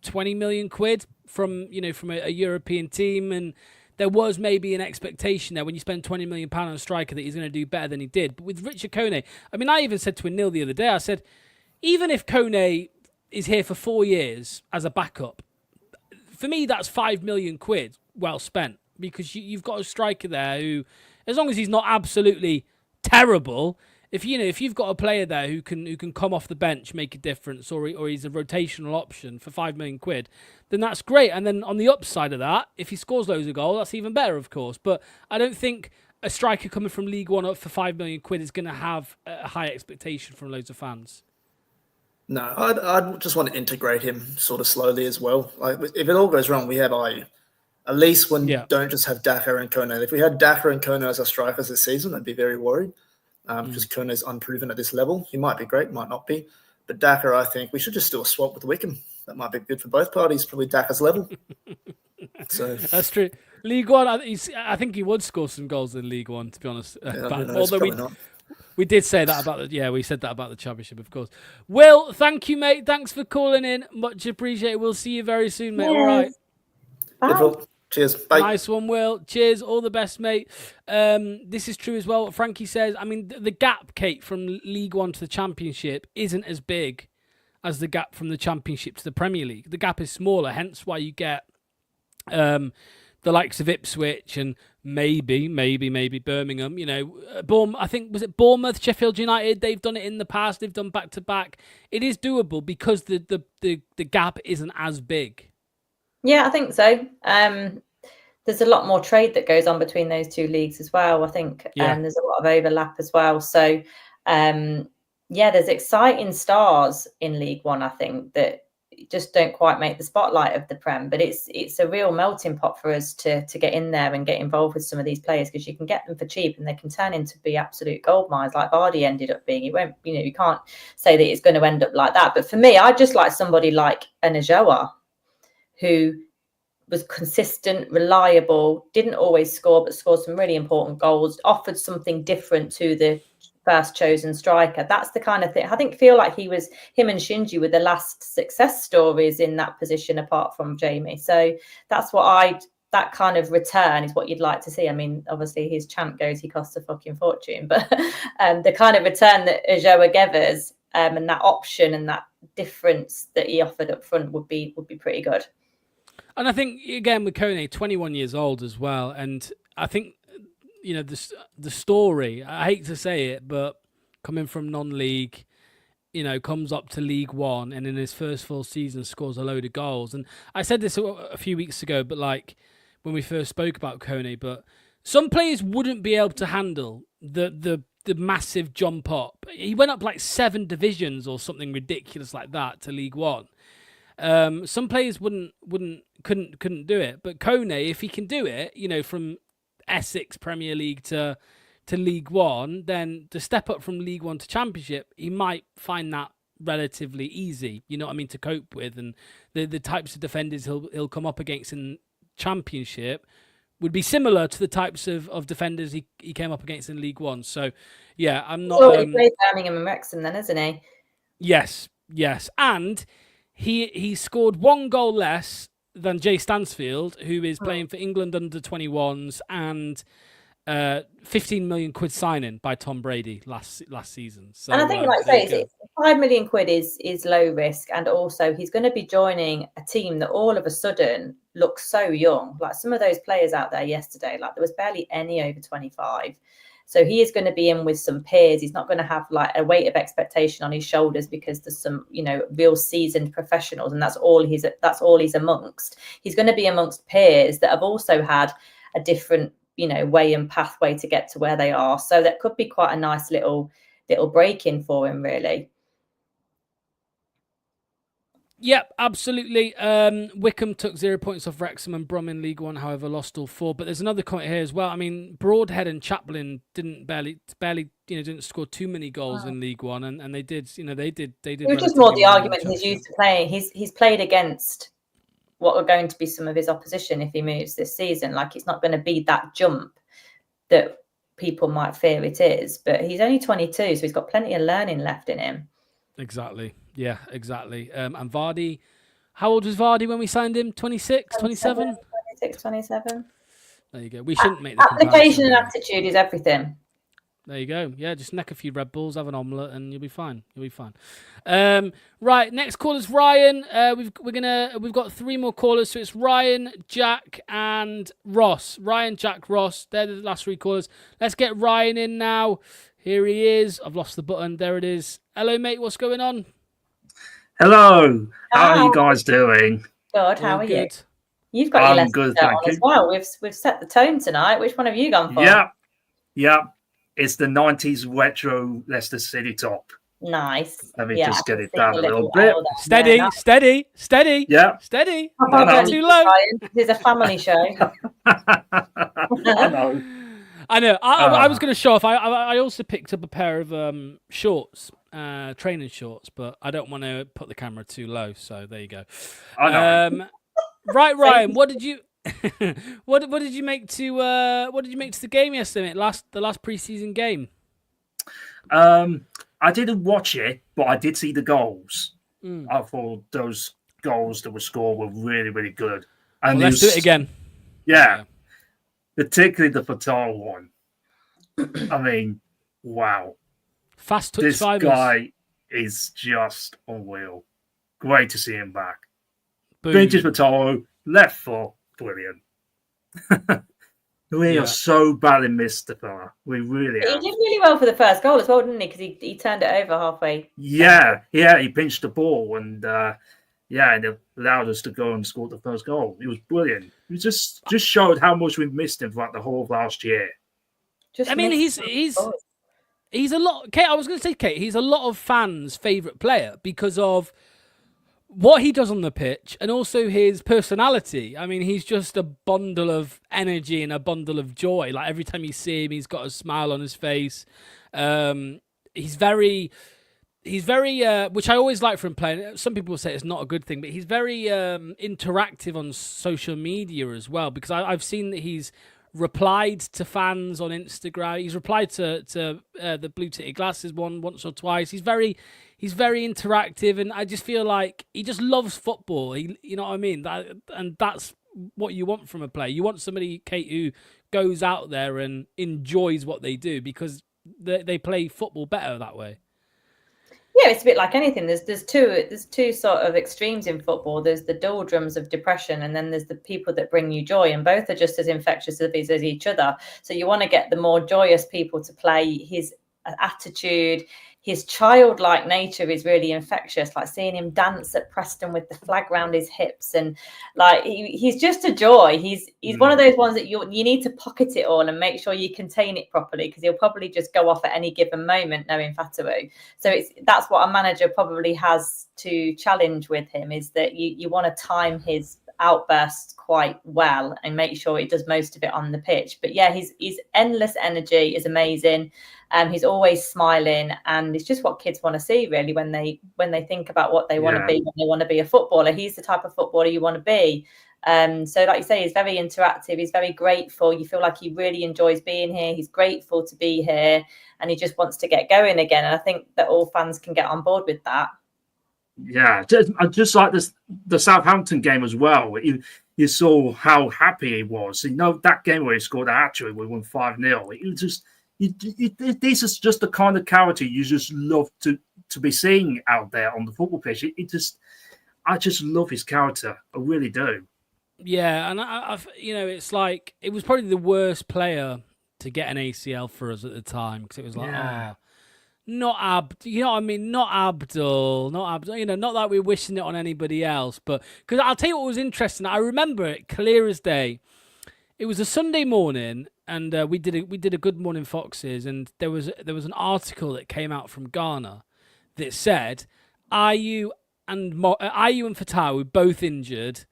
20 million quid from a European team, and there was maybe an expectation there when you spend £20 million on a striker that he's going to do better than he did. But with Richard Kone, I even said to Anil the other day, I said, even if Kone is here for 4 years as a backup, for me, that's 5 million quid well spent because you've got a striker there who, as long as he's not absolutely terrible, if you've got a player there who can come off the bench, make a difference, or he's a rotational option for 5 million quid, then that's great. And then on the upside of that, if he scores loads of goals, that's even better, of course. But I don't think a striker coming from League One up for 5 million quid is going to have a high expectation from loads of fans. No, I'd just want to integrate him sort of slowly as well. Like if it all goes wrong, we have Ayew. At least don't just have Daka and Kone. If we had Daka and Kone as our strikers this season, I'd be very worried. Because Kone is unproven at this level. He might be great, might not be. But Daka, I think we should just do a swap with Wickham. That might be good for both parties, probably Daka's level. So that's true. League One, I think he would score some goals in League One, to be honest. Although we did say that about we said that about the Championship, of course. Will, thank you, mate. Thanks for calling in. Much appreciated. We'll see you very soon, mate. Yes. All right. Bye. Cheers. Bye. Nice one, Will. Cheers. All the best, mate. This is true as well. What Frankie says, the gap, Kate, from League One to the Championship isn't as big as the gap from the Championship to the Premier League. The gap is smaller, hence why you get the likes of Ipswich and Maybe Birmingham. I think was it Bournemouth, Sheffield United. They've done it in the past. They've done back to back. It is doable because the gap isn't as big. Yeah, I think so. There's a lot more trade that goes on between those two leagues as well. I think there's a lot of overlap as well. So, there's exciting stars in League One. I think that just don't quite make the spotlight of the Prem, but it's a real melting pot for us to get in there and get involved with some of these players, because you can get them for cheap and they can turn into be absolute gold mines like Vardy ended up being. It won't, you can't say that it's going to end up like that. But for me, I just like somebody like Anajoa, who was consistent, reliable, didn't always score, but scored some really important goals, offered something different to the first chosen striker. That's the kind of thing. Feel like him and Shinji were the last success stories in that position apart from Jamie. So that's that kind of return is what you'd like to see. I mean, obviously his chant goes, he costs a fucking fortune, but the kind of return that Ajoa gave us, and that option and that difference that he offered up front would be pretty good. And I think, again, with Kone, 21 years old as well. And I think, the story, I hate to say it, but coming from non-league, comes up to League One and in his first full season scores a load of goals. And I said this a few weeks ago, but when we first spoke about Kone, but some players wouldn't be able to handle the massive jump up. He went up 7 divisions or something ridiculous like that to League One. Some players couldn't do it, but Kone, if he can do it, from Essex Premier League to League One, then to step up from League One to Championship, he might find that relatively easy. You know what I mean, to cope with, and the types of defenders he'll come up against in Championship would be similar to the types of defenders he came up against in League One. So, yeah, I'm not. He played Birmingham and Wrexham then, isn't he? Yes, and he scored 1 goal less than Jay Stansfield, who is playing for England under 21s, and 15 million quid signing by Tom Brady last season. So, and I think, like I say, 5 million quid is low risk, and also he's going to be joining a team that all of a sudden looks so young. Like some of those players out there yesterday, there was barely any over 25. So he is going to be in with some peers. He's not going to have a weight of expectation on his shoulders because there's some, real seasoned professionals, and that's all he's amongst. He's going to be amongst peers that have also had a different, way and pathway to get to where they are. So that could be quite a nice little break in for him, really. Yep, absolutely. Wickham took 0 points off Wrexham and Brum in League One, however, lost all 4. But there's another comment here as well. I mean, Broadhead and Chaplin didn't score too many goals in League One, and they did. They did. It was just more the argument he's used to playing. He's played against what are going to be some of his opposition if he moves this season. It's not going to be that jump that people might fear it is. But he's only 22, so he's got plenty of learning left in him. Exactly. Yeah, exactly. And Vardy, how old was Vardy when we signed him? 26, 27? 26, 27. There you go. We shouldn't make the application and attitude is everything. There you go. Yeah, just neck a few Red Bulls, have an omelette, and you'll be fine. Right, next call is Ryan. We've got 3 more callers, so it's Ryan, Jack, and Ross. Ryan, Jack, Ross. They're the last 3 callers. Let's get Ryan in now. Here he is. I've lost the button. There it is. Hello, mate. What's going on? Hello. How are you guys doing? Good. How are you? You've got your lesson on as well. We've set the tone tonight. Which one have you gone for? Yeah. It's the 90s retro Leicester City top. Nice. Let me just get it down a little bit. Steady. Yeah. Steady. Not too low. This is a family show. I know. I was going to show off. I also picked up a pair of shorts, training shorts, but I don't want to put the camera too low. So there you go. I know. Right, Ryan. What did you what did you make to the game yesterday, mate? The last preseason game. I didn't watch it, but I did see the goals. I thought those goals that were scored were really, really good. And let's do it again. Yeah. Particularly the Fatawu one. I mean, wow. Fast touch this fibers. Guy is just unreal. Great to see him back. Boom. Vintage Fatawu, left foot, brilliant. We are so badly missed the fella. We really He have. did really well for the first goal as well, didn't he? Because he turned it over halfway. Yeah, he pinched the ball and and it allowed us to go and score the first goal. It was brilliant. It just showed how much we've missed him throughout the whole of last year. He's a lot. Kate, I was going to say, Kate, he's a lot of fans' favourite player because of what he does on the pitch and also his personality. I mean, he's just a bundle of energy and a bundle of joy. Like every time you see him, he's got a smile on his face. He's very, which I always like from playing. Some people say it's not a good thing, but he's very interactive on social media as well, because I've seen that he's replied to fans on Instagram. He's replied to the Blue Tinted Glasses one once or twice. He's very interactive, and I just feel like he just loves football. You know what I mean? And that's what you want from a player. You want somebody, Kate, who goes out there and enjoys what they do, because they play football better that way. Yeah, it's a bit like anything. There's two sort of extremes in football. There's the doldrums of depression, and then there's the people that bring you joy, and both are just as infectious as each other. So you want to get the more joyous people to play. His attitude, his childlike nature is really infectious. Like seeing him dance at Preston with the flag round his hips, and like he's just a joy. He's one of those ones that you need to pocket it all and make sure you contain it properly, because he'll probably just go off at any given moment, knowing Fatawu. So that's what a manager probably has to challenge with him, is that you want to time his outbursts quite well and make sure he does most of it on the pitch. But yeah, his endless energy is amazing. He's always smiling, and it's just what kids want to see, really, when they think about what they want to be when they want to be a footballer. He's the type of footballer you want to be. So like you say, he's very interactive. He's very grateful. You feel like he really enjoys being here. He's grateful to be here, and he just wants to get going again. And I think that all fans can get on board with that. Yeah, just like the Southampton game as well. You saw how happy he was. You know, that game where he scored a hat-trick, we won 5-0. It was just, this is just the kind of character you just love to be seeing out there on the football pitch. I just love his character. I really do. Yeah, and I've it's like, it was probably the worst player to get an ACL for us at the time, because it was like, not Abdul, you know what I mean? Not Abdul, not that we're wishing it on anybody else. But because I'll tell you what was interesting, I remember it clear as day. It was a Sunday morning, and we did a Good Morning Foxes, and there was an article that came out from Ghana that said, Ayew and Fatawu both injured.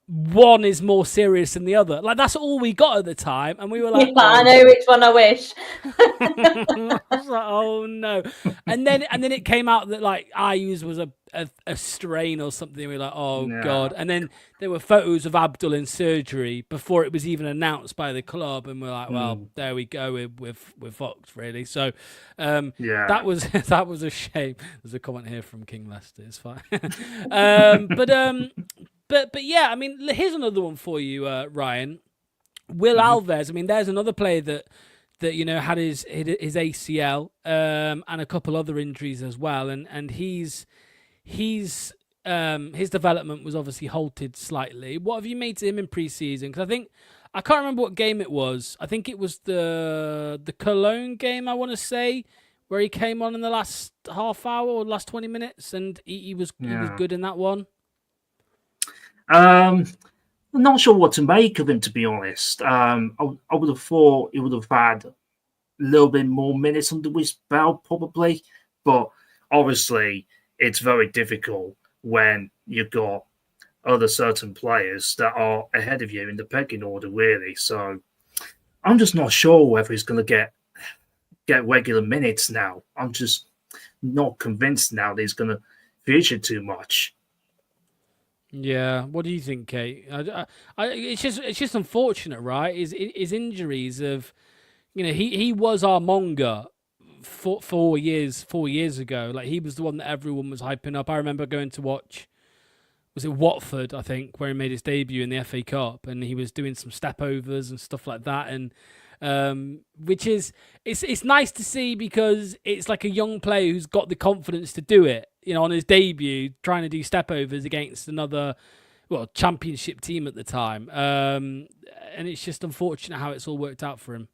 One is more serious than the other. Like, that's all we got at the time, and we were like, I know which one I wish. I was like, oh no. And then it came out that like Ayew's was a strain or something. We were like, oh God. And then there were photos of Abdul in surgery before it was even announced by the club, and we're like, well, there we go with Fox, really. So that was a shame. There's a comment here from King Leicester. It's fine. But yeah, I mean, here's another one for you, Ryan. Will Alves. I mean, there's another player that had his ACL and a couple other injuries as well, and his development was obviously halted slightly. What have you made to him in pre-season? Because I can't remember what game it was. I think it was the Cologne game, I want to say, where he came on in the last half hour or last 20 minutes, and he was good in that one. I'm not sure what to make of him, to be honest. I would have thought he would have had a little bit more minutes under his belt, probably. But obviously, it's very difficult when you've got other certain players that are ahead of you in the pecking order, really. So I'm just not sure whether he's going to get regular minutes now. I'm just not convinced now that he's going to feature too much. Yeah, what do you think, Kate? It's just unfortunate, right? His injuries of, he was our Monga 4 years ago. Like, he was the one that everyone was hyping up. I remember going to watch, was it Watford, I think, where he made his debut in the FA Cup, and he was doing some step overs and stuff like that, and which is it's nice to see, because it's like a young player who's got the confidence to do it. On his debut, trying to do step overs against another, championship team at the time. and it's just unfortunate how it's all worked out for him.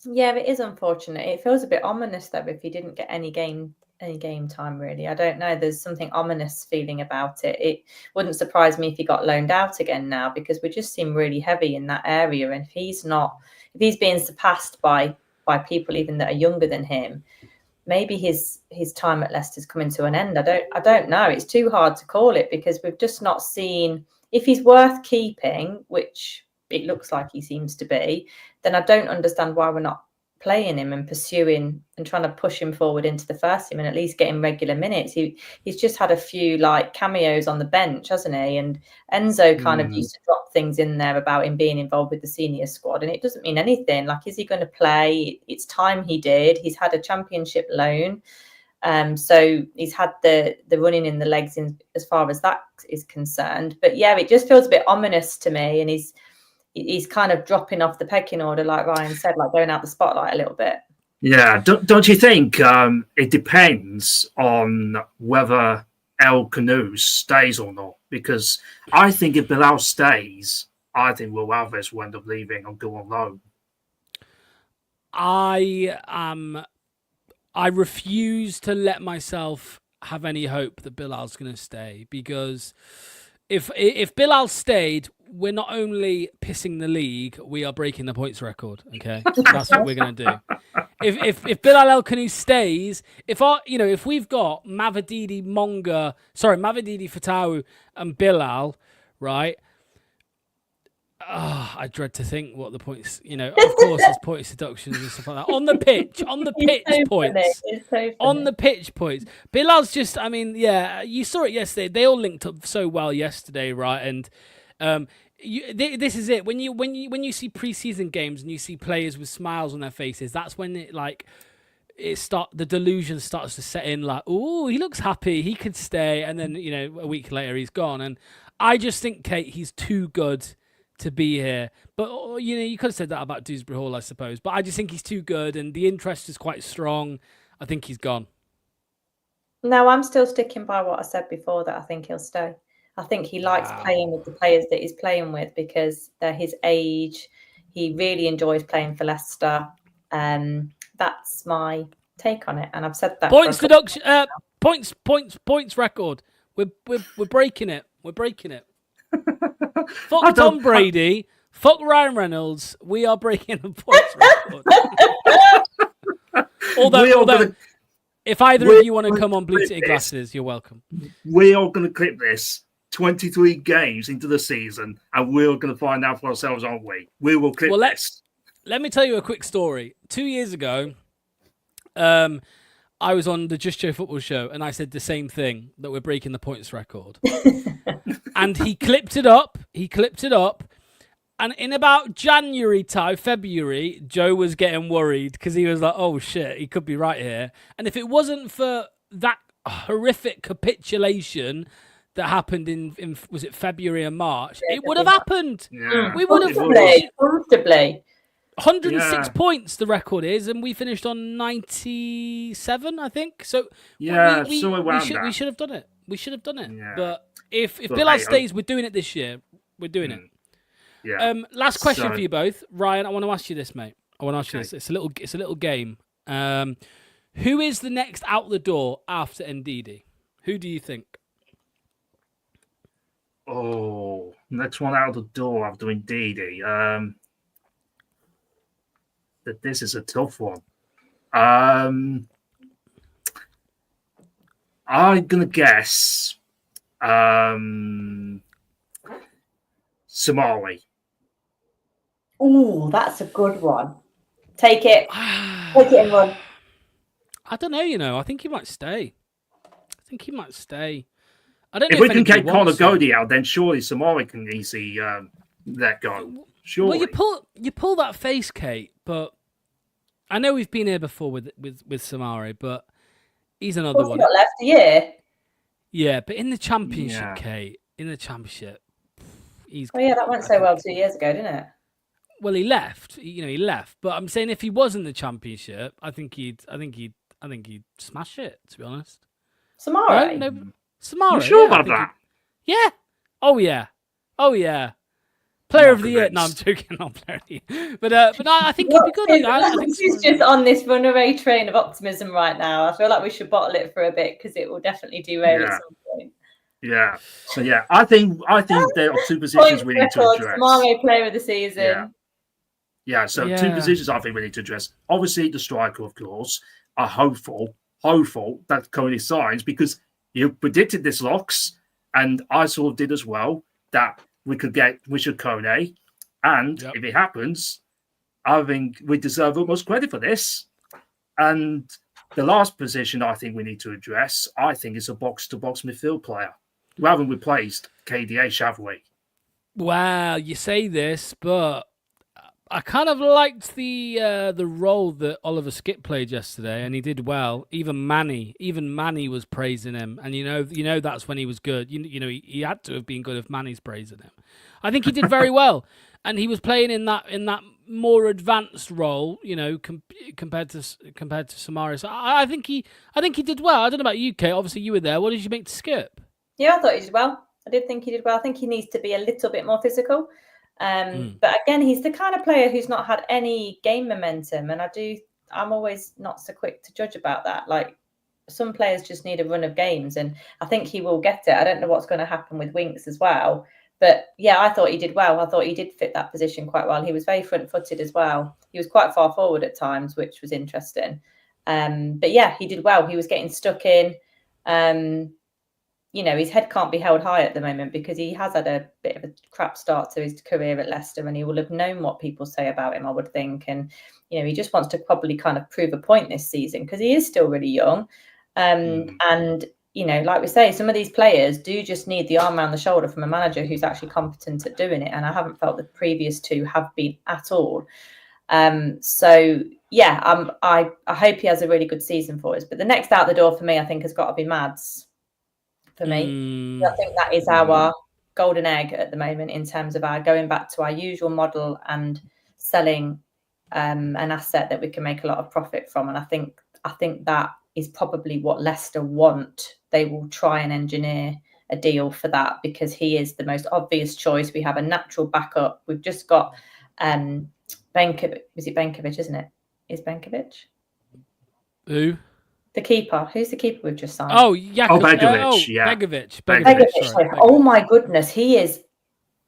Yeah, it is unfortunate. It feels a bit ominous though if he didn't get any game time really. I don't know. There's something ominous feeling about it. It wouldn't surprise me if he got loaned out again now, because we just seem really heavy in that area. And if he's being surpassed by people even that are younger than him, maybe his time at Leicester's coming to an end. I don't know. It's too hard to call it, because we've just not seen, if he's worth keeping, which it looks like he seems to be, then I don't understand why we're not playing him and pursuing and trying to push him forward into the first team and at least getting regular minutes. He's just had a few like cameos on the bench, hasn't he? And Enzo kind of used to drop things in there about him being involved with the senior squad, and it doesn't mean anything. Like, is he going to play? It's time he did. He's had a championship loan. So he's had the running in the legs in as far as that is concerned. But yeah, it just feels a bit ominous to me, and he's kind of dropping off the pecking order, like Ryan said, like going out the spotlight a little bit. Yeah, don't you think it depends on whether El Canoe stays or not? Because I think if Bilal stays, I think Will Alves will end up leaving and go on loan. I refuse to let myself have any hope that Bilal's going to stay, because if Bilal stayed, we're not only pissing the league, we are breaking the points record. Okay, that's what we're going to do. If Bilal El Kanu stays, if we've got Mavididi Fatawu and Bilal, right? I dread to think what the points. Of course, there's points deductions and stuff like that on the pitch. On the pitch points. On the pitch points. Bilal's just. I mean, yeah, you saw it yesterday. They all linked up so well yesterday, right? And this is it. When you see preseason games and you see players with smiles on their faces, that's when the delusion starts to set in. Like, oh, he looks happy, he could stay, and then a week later he's gone. And I just think, Kate, he's too good to be here. But you could have said that about Dewsbury Hall, I suppose. But I just think he's too good, and the interest is quite strong. I think he's gone. No, I'm still sticking by what I said before, that I think he'll stay. I think he likes playing with the players that he's playing with because they're his age. He really enjoys playing for Leicester. That's my take on it, and I've said that. Points deduction, points record. We're breaking it. We're breaking it. Fuck Tom Brady. Fuck Ryan Reynolds. We are breaking the points record. although if either of you want to come on Blue Tinted Glasses, you're welcome. We are going to clip this 23 games into the season, and we're going to find out for ourselves, aren't we? We will clip this. Let me tell you a quick story. 2 years ago, I was on the Just Joe Football Show, and I said the same thing, that we're breaking the points record. And he clipped it up. And in about February, Joe was getting worried because he was like, oh, shit, he could be right here. And if it wasn't for that horrific capitulation that happened in was it February and March, it would have happened. Yeah. We would have comfortably. 106 points, the record is, and we finished on 97, I think. So yeah, we should have done it. We should have done it. Yeah. But if Bilal stays, we're doing it this year. We're doing it. Yeah. Last question for you both, Ryan. I want to ask you this, mate. I want to ask you this. It's a little game. Who is the next out the door after Ndidi? Who do you think? Oh, next one out the door after Ndidi. This is a tough one. I'm gonna guess Somali. Ooh, that's a good one. Take it. Take it and run. I don't know, I think he might stay. I don't know if we can get Conor Godey out, then surely Somali can easily let go. Surely. Well, you pull that face, Kate, but I know we've been here before with Samari, but he's another one. Not left a year. Yeah, but in the championship, Kate, he's. Oh yeah, that went so well 2 years ago, didn't it? Well, he left. He left. But I'm saying if he was in the championship, I think he'd smash it. To be honest. Samari. No, Samari. You sure about that? Yeah. Oh yeah. Player of the year. No, I'm joking. Not player of the year. But no, I think he'd be good. I think he's just on this runaway train of optimism right now. I feel like we should bottle it for a bit because it will definitely derail at some point. Yeah. So yeah, I think there are two positions we need to address. Tomorrow, player of the season. Yeah. So two positions I think we need to address. Obviously, the striker, of course, are hopeful that Cody signs because you predicted this, Locks, and I sort of did as well, that we could get Richard Kone. And if it happens, I think we deserve almost credit for this. And the last position I think we need to address, I think, is a box-to-box midfield player. We haven't replaced KDH, have we? Well, you say this, but I kind of liked the role that Oliver Skipp played yesterday, and he did well. Even Manny was praising him, and you know that's when he was good. You know he had to have been good if Manny's praising him. I think he did very well, and he was playing in that more advanced role, compared to Samaris. I think he did well. I don't know about you, Kate. Obviously, you were there. What did you make to Skipp? Yeah, I thought he did well. I did think he did well. I think he needs to be a little bit more physical. But again, he's the kind of player who's not had any game momentum, and I'm always not so quick to judge about that. Like, some players just need a run of games, and I think he will get it. I don't know what's going to happen with Winks as well, but yeah, I thought he did well. I thought he did fit that position quite well. He was very front-footed as well. He was quite far forward at times, which was interesting. But yeah, he did well. He was getting stuck in. His head can't be held high at the moment because he has had a bit of a crap start to his career at Leicester, and he will have known what people say about him, I would think. And, he just wants to probably kind of prove a point this season because he is still really young. And, like we say, some of these players do just need the arm around the shoulder from a manager who's actually competent at doing it. And I haven't felt the previous two have been at all. So yeah, I hope he has a really good season for us. But the next out the door for me, I think, has got to be Mads. For me, I think that is our golden egg at the moment in terms of our going back to our usual model and selling an asset that we can make a lot of profit from. And I think that is probably what Leicester want. They will try and engineer a deal for that because he is the most obvious choice. We have a natural backup. We've just got Benkovic. Is it Benkovic, isn't it? Is Benkovic? Who? The keeper. Who's the keeper we've just signed? Oh, Begovic. Begovic. Oh my goodness, he is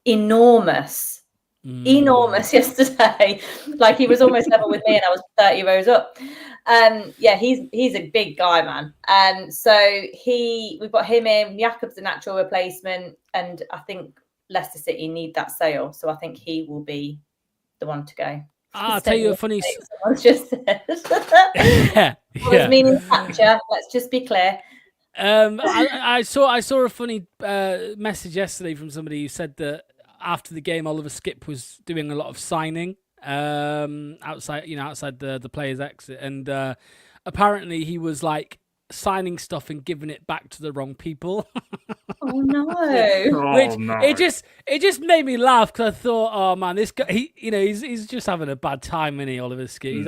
enormous. Enormous yesterday. Like, he was almost level with me and I was 30 rows up. Yeah, he's a big guy, man. So we've got him in. Jakob's a natural replacement, and I think Leicester City need that sale. So I think he will be the one to go. I'll tell you a funny. Someone's just said. Yeah. Was meaning Thatcher. Let's just be clear. I saw a funny message yesterday from somebody who said that after the game, Oliver Skipp was doing a lot of signing outside the players' exit, and apparently he was like signing stuff and giving it back to the wrong people. Oh no! It just made me laugh because I thought, oh man, this guy, he's just having a bad time, isn't he, Oliver Skipp? He's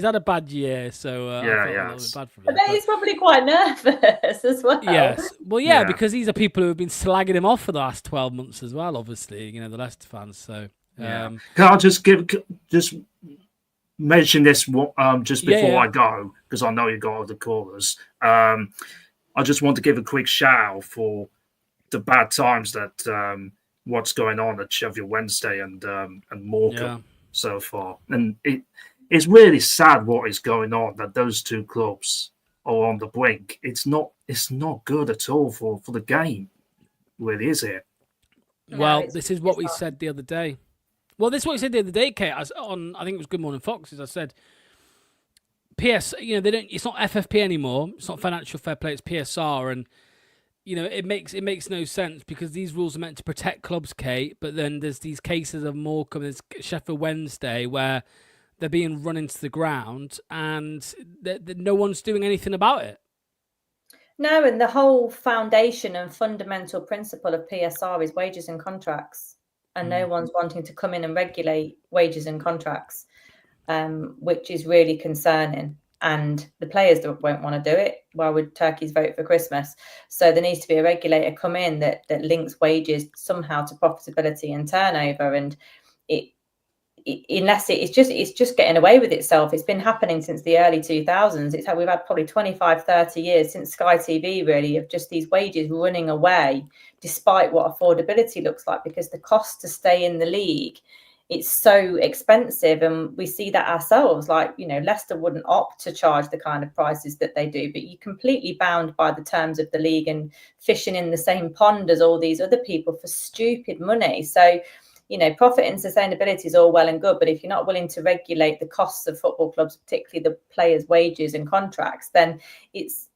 had a bad year, so I felt a little bit bad for him. But he's probably quite nervous as well. Yes, well, yeah, because these are people who have been slagging him off for the last 12 months as well. Obviously, the Leicester fans. So, can I just mention this just before I go, because I know you got other callers. I just want to give a quick shout out for the bad times that what's going on at Sheffield Wednesday and Morecambe so far, and it's really sad what is going on. That those two clubs are on the brink. It's not good at all for the game. Really, is it? Well, this is what we said the other day. Well, this is what we said the other day, Kate. I think it was Good Morning Foxes. I said, PS, they don't. It's not FFP anymore. It's not financial fair play. It's PSR, and it makes no sense because these rules are meant to protect clubs, Kate. But then there's these cases of Morecambe, there's Sheffield Wednesday, where they're being run into the ground, and no one's doing anything about it. No, and the whole foundation and fundamental principle of PSR is wages and contracts. And no one's wanting to come in and regulate wages and contracts, which is really concerning. and the players won't want to do it. Why would turkeys vote for Christmas? So there needs to be a regulator come in that links wages somehow to profitability and turnover. And it's just getting away with itself. It's been happening since the early 2000s. It's how we've had probably 25, 30 years since Sky TV, really, of just these wages running away, despite what affordability looks like, because the cost to stay in the league, it's so expensive. And we see that ourselves. Like, Leicester wouldn't opt to charge the kind of prices that they do, but you're completely bound by the terms of the league and fishing in the same pond as all these other people for stupid money. So, profit and sustainability is all well and good, but if you're not willing to regulate the costs of football clubs, particularly the players' wages and contracts, then it's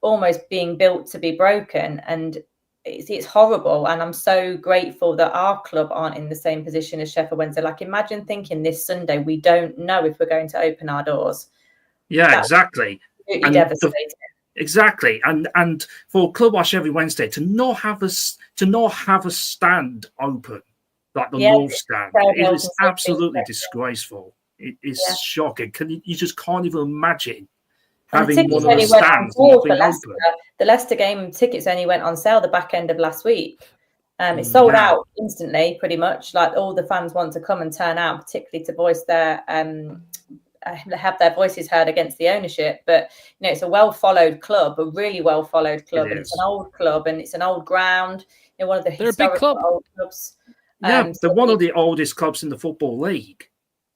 almost being built to be broken, and it's horrible. And I'm so grateful that our club aren't in the same position as Sheffield Wednesday. Like, imagine thinking this Sunday we don't know if we're going to open our doors. Yeah, exactly. Really devastating. Exactly, and for a club like Sheffield Wednesday to not have a stand open, like the North Stand, it is absolutely disgraceful. It is shocking. You just can't even imagine having one of the stands not being open. The Leicester game tickets only went on sale the back end of last week. It sold out instantly, pretty much. Like, all the fans want to come and turn out, particularly to voice their have their voices heard against the ownership. But it's a well-followed club, a really well-followed club, and it's an old club, and it's an old ground. One of the historical old clubs. Yeah, they're one of the oldest clubs in the Football League.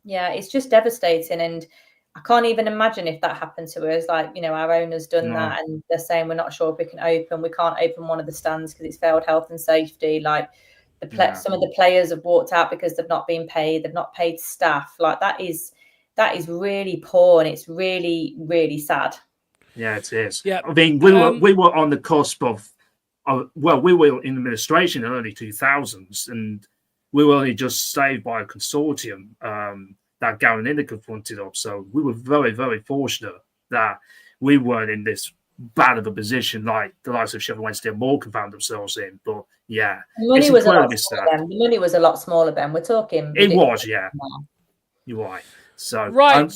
Yeah, it's just devastating. And I can't even imagine if that happened to us. Like, our owner's done that, and they're saying we're not sure if we can open. We can't open one of the stands because it's failed health and safety. Like, some of the players have walked out because they've not been paid. They've not paid staff. Like, that is really poor, and it's really, really sad. Yeah, it is. Yeah, I mean, we were on the cusp of we were in administration in the early 2000s, and we were only just saved by a consortium that Gary Lineker fronted up. So we were very, very fortunate that we weren't in this bad of a position like the likes of Sheffield Wednesday and Morecambe found themselves in. But yeah, the money was a lot smaller then. We're talking. It was, yeah. You're right. So what I'm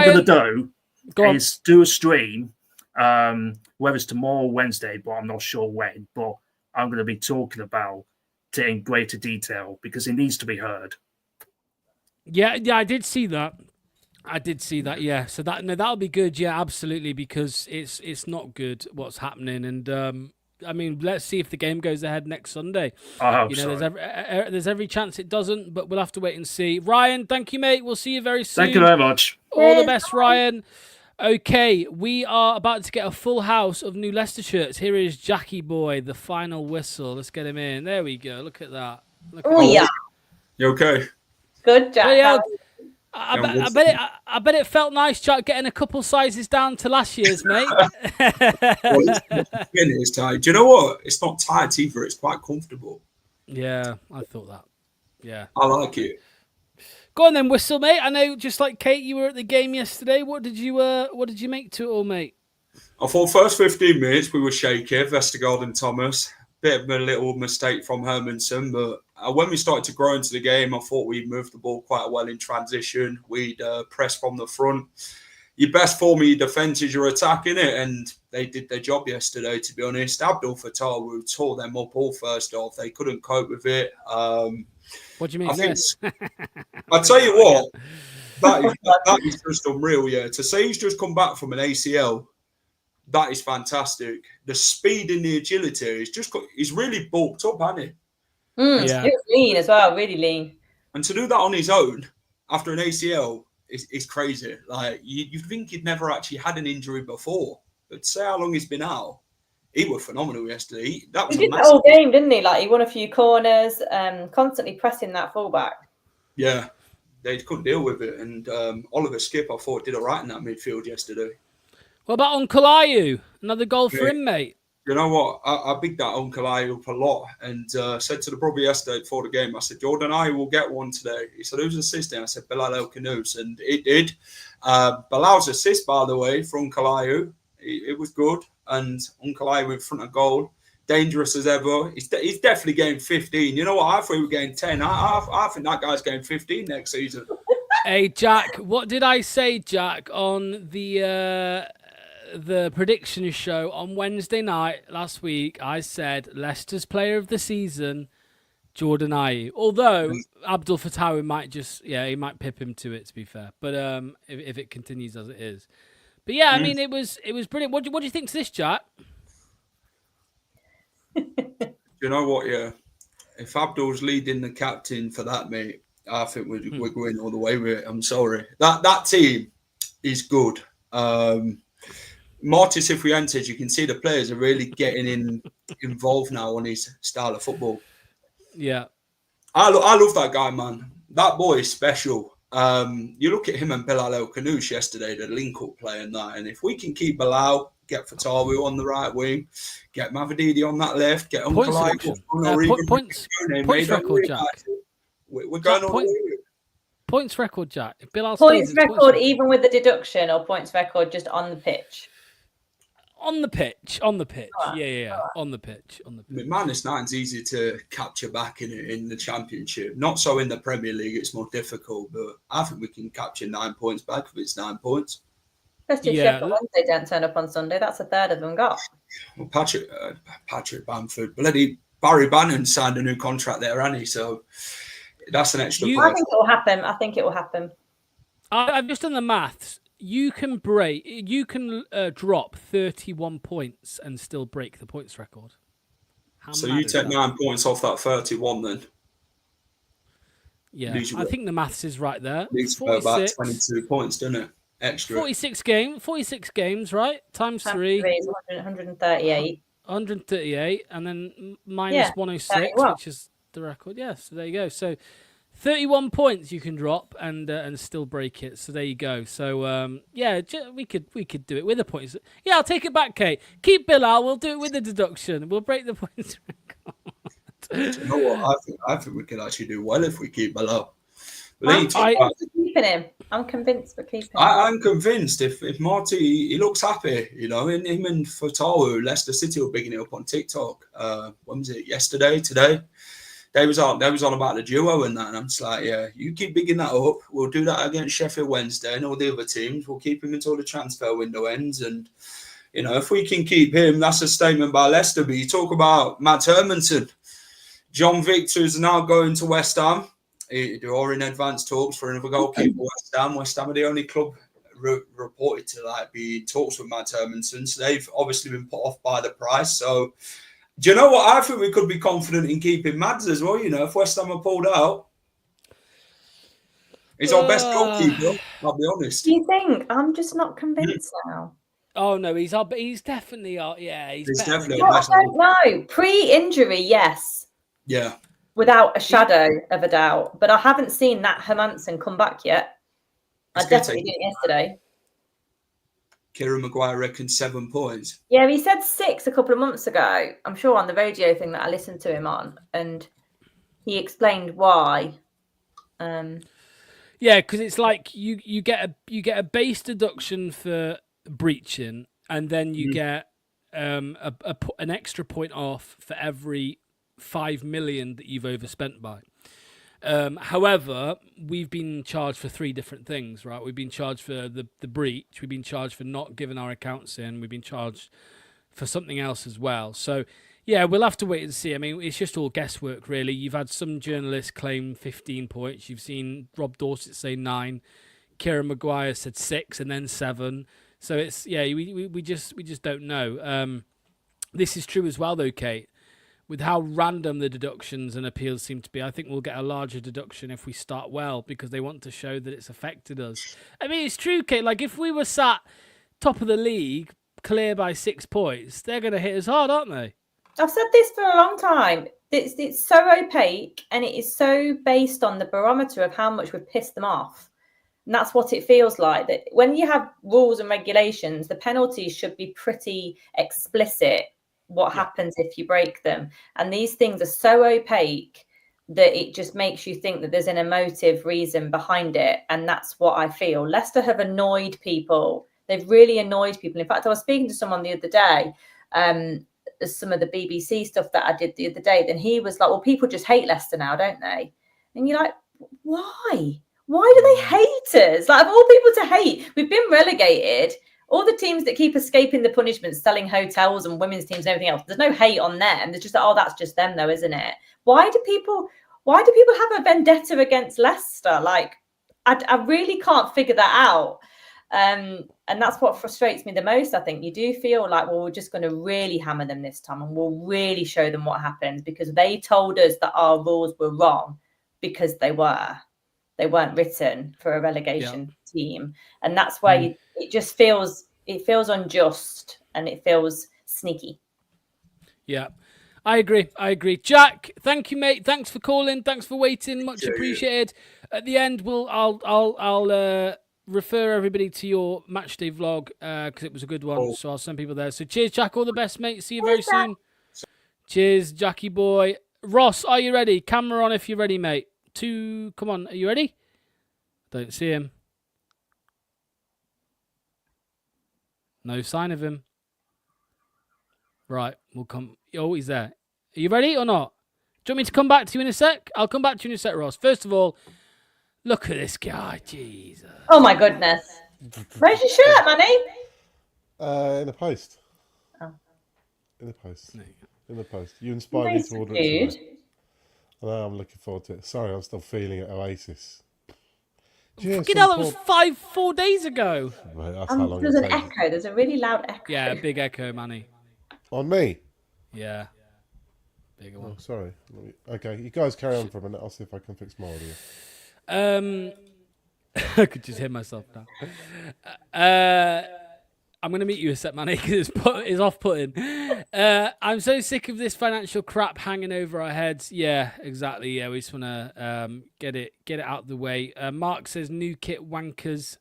going to do is do a stream, whether it's tomorrow or Wednesday, but I'm not sure when. But I'm going to be talking about it in greater detail because it needs to be heard. Yeah, I did see that. Yeah. So that'll be good. Yeah, absolutely, because it's not good what's happening, and I mean, let's see if the game goes ahead next Sunday. I hope so. There's every chance it doesn't, but we'll have to wait and see. Ryan, thank you, mate. We'll see you very soon. Thank you very much. All the best, Ryan. Okay, we are about to get a full house of new Leicester shirts. Here is Jackie Boy, the final whistle. Let's get him in. There we go. Look at that. Yeah. You okay? Good, Jack. Yeah, I bet it felt nice, Jack, getting a couple sizes down to last year's, mate. Do you know what? It's not tight either. It's quite comfortable. Yeah, I thought that. Yeah, I like it. Go on then, Whistle, mate. I know, just like Kate, you were at the game yesterday. What did you make to it all, mate? I thought first 15 minutes we were shaky. Vestergaard and Thomas. Bit of a little mistake from Hermanson, but when we started to grow into the game, I thought we moved the ball quite well in transition. We'd press from the front. Your best form of your defence is your attack, innit? And they did their job yesterday, to be honest. Abdul Fatawu tore them up all first off. They couldn't cope with it. What do you mean? I tell you what, that is just unreal, yeah. To say he's just come back from an ACL, that is fantastic. The speed and the agility he's really bulked up, hasn't he? He's lean as well, really lean. And to do that on his own after an ACL is crazy. Like, you think he'd never actually had an injury before. But to say how long he's been out, he was phenomenal yesterday. He did that whole game, didn't he? Like, he won a few corners, constantly pressing that fullback. Yeah, they couldn't deal with it. And Oliver Skip, I thought, did all right in that midfield yesterday. What about Uncle Ayu? Another goal for him, mate. You know what? I bigged that Uncle Ayu up a lot and said to the brother yesterday before the game, I said, Jordan Ayu will get one today. He said, who's assisting? I said, Bilal El Khanous, and it did. Bilal's assist, by the way, for Uncle Ayu. It was good. And Uncle Ayu in front of goal. Dangerous as ever. He's definitely getting 15. You know what? I thought he was getting 10. I think that guy's getting 15 next season. Hey, Jack, what did I say, Jack, on the prediction show on Wednesday night last week? I said Leicester's player of the season, Jordan Ayew. Although Abdul Fatawu might he might pip him to it, to be fair. But if it continues as it is. But yeah, I mean, it was brilliant. What do you think to this, Jack? You know what, yeah? If Abdul's leading the captain for that, mate, I think we're going all the way with it. I'm sorry. That team is good. Martis, if we entered, you can see the players are really getting involved now on his style of football. Yeah. I love that guy, man. That boy is special. You look at him and Bilal El-Kanouche yesterday, the link-up play and that. And if we can keep Bilal, get Fatawu on the right wing, get Mavididi on that left, get points record, Jack. We're going all the way. Points record, Jack. If Bilal points stays, record, even with the deduction, or points record just on the pitch? On the pitch. Right. Yeah. Right. On the pitch. -9's easy to capture back in the Championship. Not so in the Premier League, it's more difficult, but I think we can capture 9 points back if it's 9 points. Especially if Sheffield Wednesday don't turn up on Sunday, that's a third of them got. Well, Patrick Bamford, bloody Barry Bannon signed a new contract there, hasn't he? So that's an extra. I think it will happen. I've just done the maths. You can drop 31 points and still break the points record. So you take 9 points off that 31 then? Yeah, I think the maths is right there. Needs to go about 22 points, doesn't it? Extra. 46 games, right? Times 3 is 138. 138, and then minus 106, which is the record. Yeah, so there you go. So 31 points you can drop and still break it. So there you go. So we could do it with the points. Yeah, I'll take it back, Kate. Keep Bilal. We'll do it with the deduction. We'll break the points record. You know what? I think we could actually do well if we keep Bilal. I'm keeping him. I'm convinced we're keeping him. I'm convinced if Marty, he looks happy, you know, in him and Fatawu, Leicester City were bigging it up on TikTok. When was it? Yesterday, today? They was on about the duo and that, and I'm just like, yeah, you keep bigging that up. We'll do that against Sheffield Wednesday and all the other teams. We'll keep him until the transfer window ends, and you know, if we can keep him, that's a statement by Leicester. But you talk about Matt Hermanson, John Victor is now going to West Ham. They are in advanced talks for another goalkeeper. West Ham are the only club reported to be in talks with Matt Hermanson. So they've obviously been put off by the price. So do you know what? I think we could be confident in keeping Mads as well. You know, if West Ham are pulled out, he's our best goalkeeper. I'll be honest. Do you think? I'm just not convinced now. Oh no, he's definitely he's definitely. I don't know. Pre-injury, yes. Yeah. Without a shadow of a doubt. But I haven't seen that Hermanson come back yet. I definitely did yesterday. Kieran Maguire reckons 7 points. Yeah, he said 6 a couple of months ago. I'm sure on the radio thing that I listened to him on. And he explained why. Yeah, because it's like you get a base deduction for breaching, and then you get an extra point off for every 5 million that you've overspent by. However, we've been charged for 3 different things, right? We've been charged for the breach, we've been charged for not giving our accounts in, we've been charged for something else as well. So yeah, we'll have to wait and see. I mean, it's just all guesswork, really. You've had some journalists claim 15 points. You've seen Rob Dorset say 9. Kieran Maguire said 6 and then 7. So it's we just don't know. This is true as well, though, Kate. With how random the deductions and appeals seem to be, I think we'll get a larger deduction if we start well, because they want to show that it's affected us. I mean, it's true, Kate. Like, if we were sat top of the league, clear by 6 points, they're going to hit us hard, aren't they? I've said this for a long time. It's so opaque, and it is so based on the barometer of how much we've pissed them off. And that's what it feels like. That when you have rules and regulations, the penalties should be pretty explicit. What happens if you break them? And these things are so opaque that it just makes you think that there's an emotive reason behind it. And that's what I feel. Leicester have annoyed people. They've really annoyed people. In fact, I was speaking to someone the other day, some of the BBC stuff that I did the other day. Then he was like, well, people just hate Leicester now, don't they? And you're like, why? Why do they hate us? Like, of all people to hate, we've been relegated. All the teams that keep escaping the punishment, selling hotels and women's teams and everything else, there's no hate on them. There's just that, oh, that's just them though, isn't it? Why do people have a vendetta against Leicester? Like, I really can't figure that out. And that's what frustrates me the most. I think you do feel like, well, we're just going to really hammer them this time and we'll really show them what happens, because they told us that our rules were wrong, because they weren't written for a relegation team. And that's where it just feels unjust and it feels sneaky. Yeah, I agree. Jack, thank you, mate. Thanks for calling. Thanks for waiting. Much appreciated. At the end, I'll refer everybody to your match day vlog because it was a good one. So I'll send people there. So cheers, Jack. All the best, mate. See you very soon. Cheers, Jackie boy. Ross, are you ready? Camera on if you're ready, mate. Come on. Are you ready? Don't see him. No sign of him. Right, we'll come. Oh, he's there. Are you ready or not? Do you want me to come back to you in a sec? I'll come back to you in a sec, Ross. First of all, look at this guy. Jesus. Oh, my goodness. Where's your shirt, Manny? In the post. Oh. In the post. In the post. You inspired me to order it today. I know, I'm looking forward to it. Sorry, I'm still feeling it, Oasis. Fucking hell, that was 4 days ago. Right, that's how long there's an echo. There's a really loud echo. Yeah, a big echo, Manny. On me? Yeah. Bigger one. Oh, sorry. Okay, you guys carry on for a minute. I'll see if I can fix my audio. I could just hear myself now. I'm going to meet you a sec, Manny, because it's off-putting. I'm so sick of this financial crap hanging over our heads. Yeah, exactly. Yeah, we just want to get it out of the way. Mark says new kit wankers.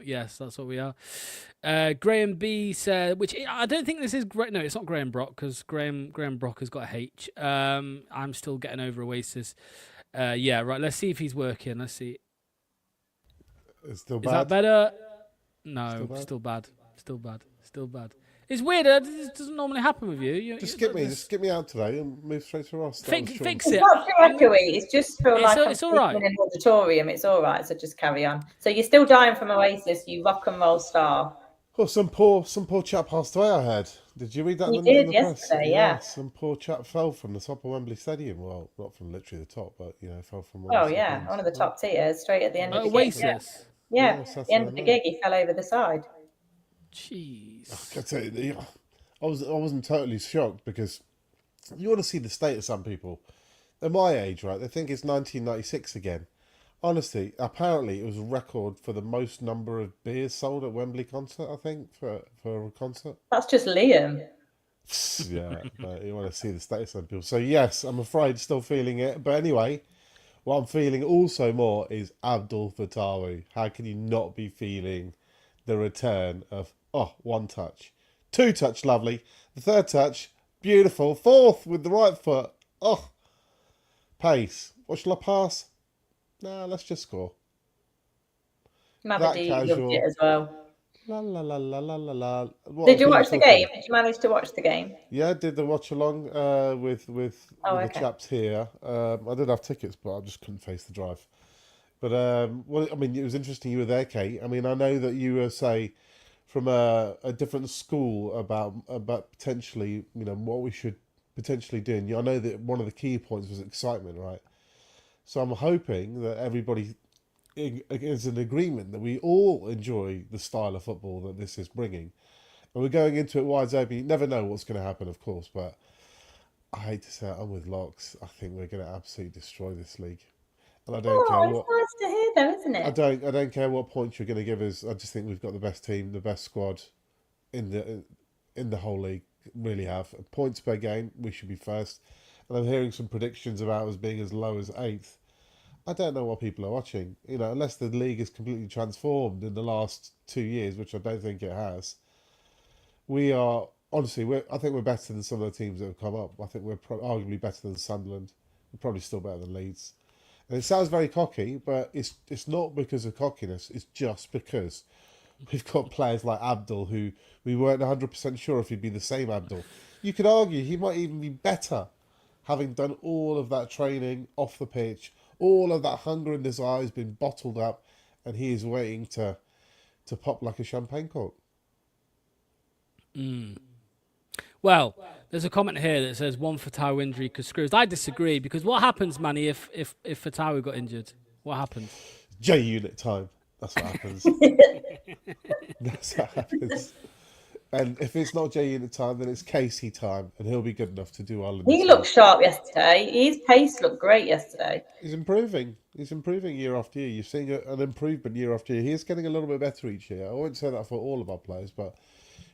Yes, that's what we are. Graham B said, which I don't think this is great. No, it's not Graham Brock, because Graham Brock has got a H. I'm still getting over Oasis. Yeah, right. Let's see if he's working. Let's see. It's still bad. Is that better? No, still bad. Still bad. It's weird. This doesn't normally happen with you. Just skip me out today and move straight to Ross. Fix it. It's not too echoey. It's just feel like it's all right. in an auditorium. It's all right. So just carry on. So you're still dying from Oasis, you rock and roll star. Oh, some poor chap passed away. I heard. Did you read that? You in did the yesterday, press? yeah. Some poor chap fell from the top of Wembley Stadium. Well, not from literally the top, but fell from. Oh yeah, one of the top tiers, straight at the end of the Oasis. gig. Yeah, at the end of the gig, he fell over the side. Jeez. I tell you, I wasn't totally shocked, because you want to see the state of some people. They're my age, right? They think it's 1996 again. Honestly, apparently it was a record for the most number of beers sold at Wembley concert, I think, for a concert. That's just Liam. Yeah, but you want to see the state of some people. So yes, I'm afraid still feeling it. But anyway, what I'm feeling also more is Abdul Fatawu. How can you not be feeling the return of, one touch, two touch, lovely, the third touch, beautiful, fourth with the right foot, pace. What shall I pass? Nah, let's just score. Mavadi loved it as well. La la la la la la la. Did you watch the game? Did you manage to watch the game? Yeah, I did the watch along with the chaps here. I did have tickets, but I just couldn't face the drive. But it was interesting you were there, Kate. I mean, I know that you were, say, from a different school about potentially, what we should potentially do. And I know that one of the key points was excitement, right? So I'm hoping that everybody is in agreement that we all enjoy the style of football that this is bringing. And we're going into it wide open. You never know what's going to happen, of course, but I hate to say it, I'm with Locks. I think we're going to absolutely destroy this league. And I don't care what. It's nice to hear, though, isn't it? I don't care what points you're going to give us. I just think we've got the best team, the best squad in the whole league. Really have points per game. We should be first. And I'm hearing some predictions about us being as low as 8th. I don't know what people are watching. Unless the league is completely transformed in the last 2 years, which I don't think it has. We are honestly. I think we're better than some of the teams that have come up. I think we're arguably better than Sunderland. We're probably still better than Leeds. And it sounds very cocky, but it's not because of cockiness. It's just because we've got players like Abdul, who we weren't 100% sure if he'd be the same Abdul. You could argue he might even be better, having done all of that training off the pitch, All of that hunger in his eyes been bottled up, and he is waiting to pop like a champagne cork. Well, there's a comment here that says one Fatawu injury could screw us. I disagree, because what happens, Manny, if Fatawu got injured? What happens? J unit time. That's what happens. That's what happens. And if it's not J unit time, then it's Casey time, and he'll be good enough to do all of this. He looked sharp yesterday. His pace looked great yesterday. He's improving. He's improving year after year. You're seeing an improvement year after year. He is getting a little bit better each year. I won't say that for all of our players, but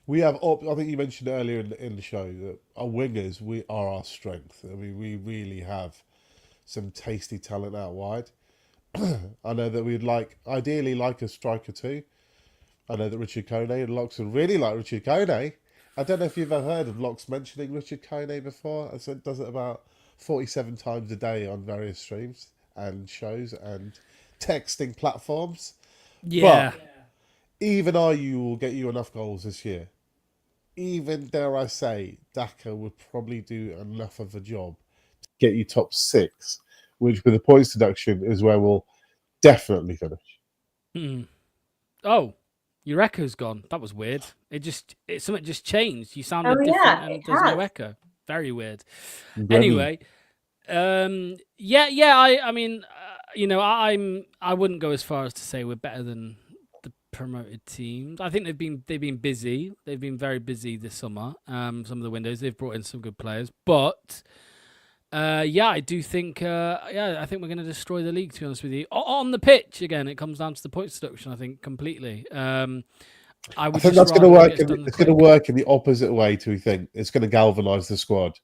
we have. I think you mentioned earlier in the show that our wingers are our strength. I mean, we really have some tasty talent out wide. I know that we'd ideally like a striker too. I know that Richard Kone and Locks would really like Richard Kone. I don't know if you've ever heard of Locks mentioning Richard Kone before. I said does it about 47 times a day on various streams and shows and texting platforms. Yeah. But even IU will get you enough goals this year. Even, dare I say, Daka would probably do enough of a job to get you top 6, which with the points deduction is where we'll definitely finish. Oh, your echo's gone. That was weird. Something just changed. You sounded different, and there's no echo. Very weird. Anyway, I mean, I wouldn't go as far as to say we're better than the promoted teams. I think they've been busy. They've been very busy this summer. Some of the windows they've brought in some good players, but. I do think. I think we're going to destroy the league. To be honest with you, on the pitch again, it comes down to the points deduction. I think completely. I think that's going to work. It's going to work in the opposite way. To think it's going to galvanise the squad,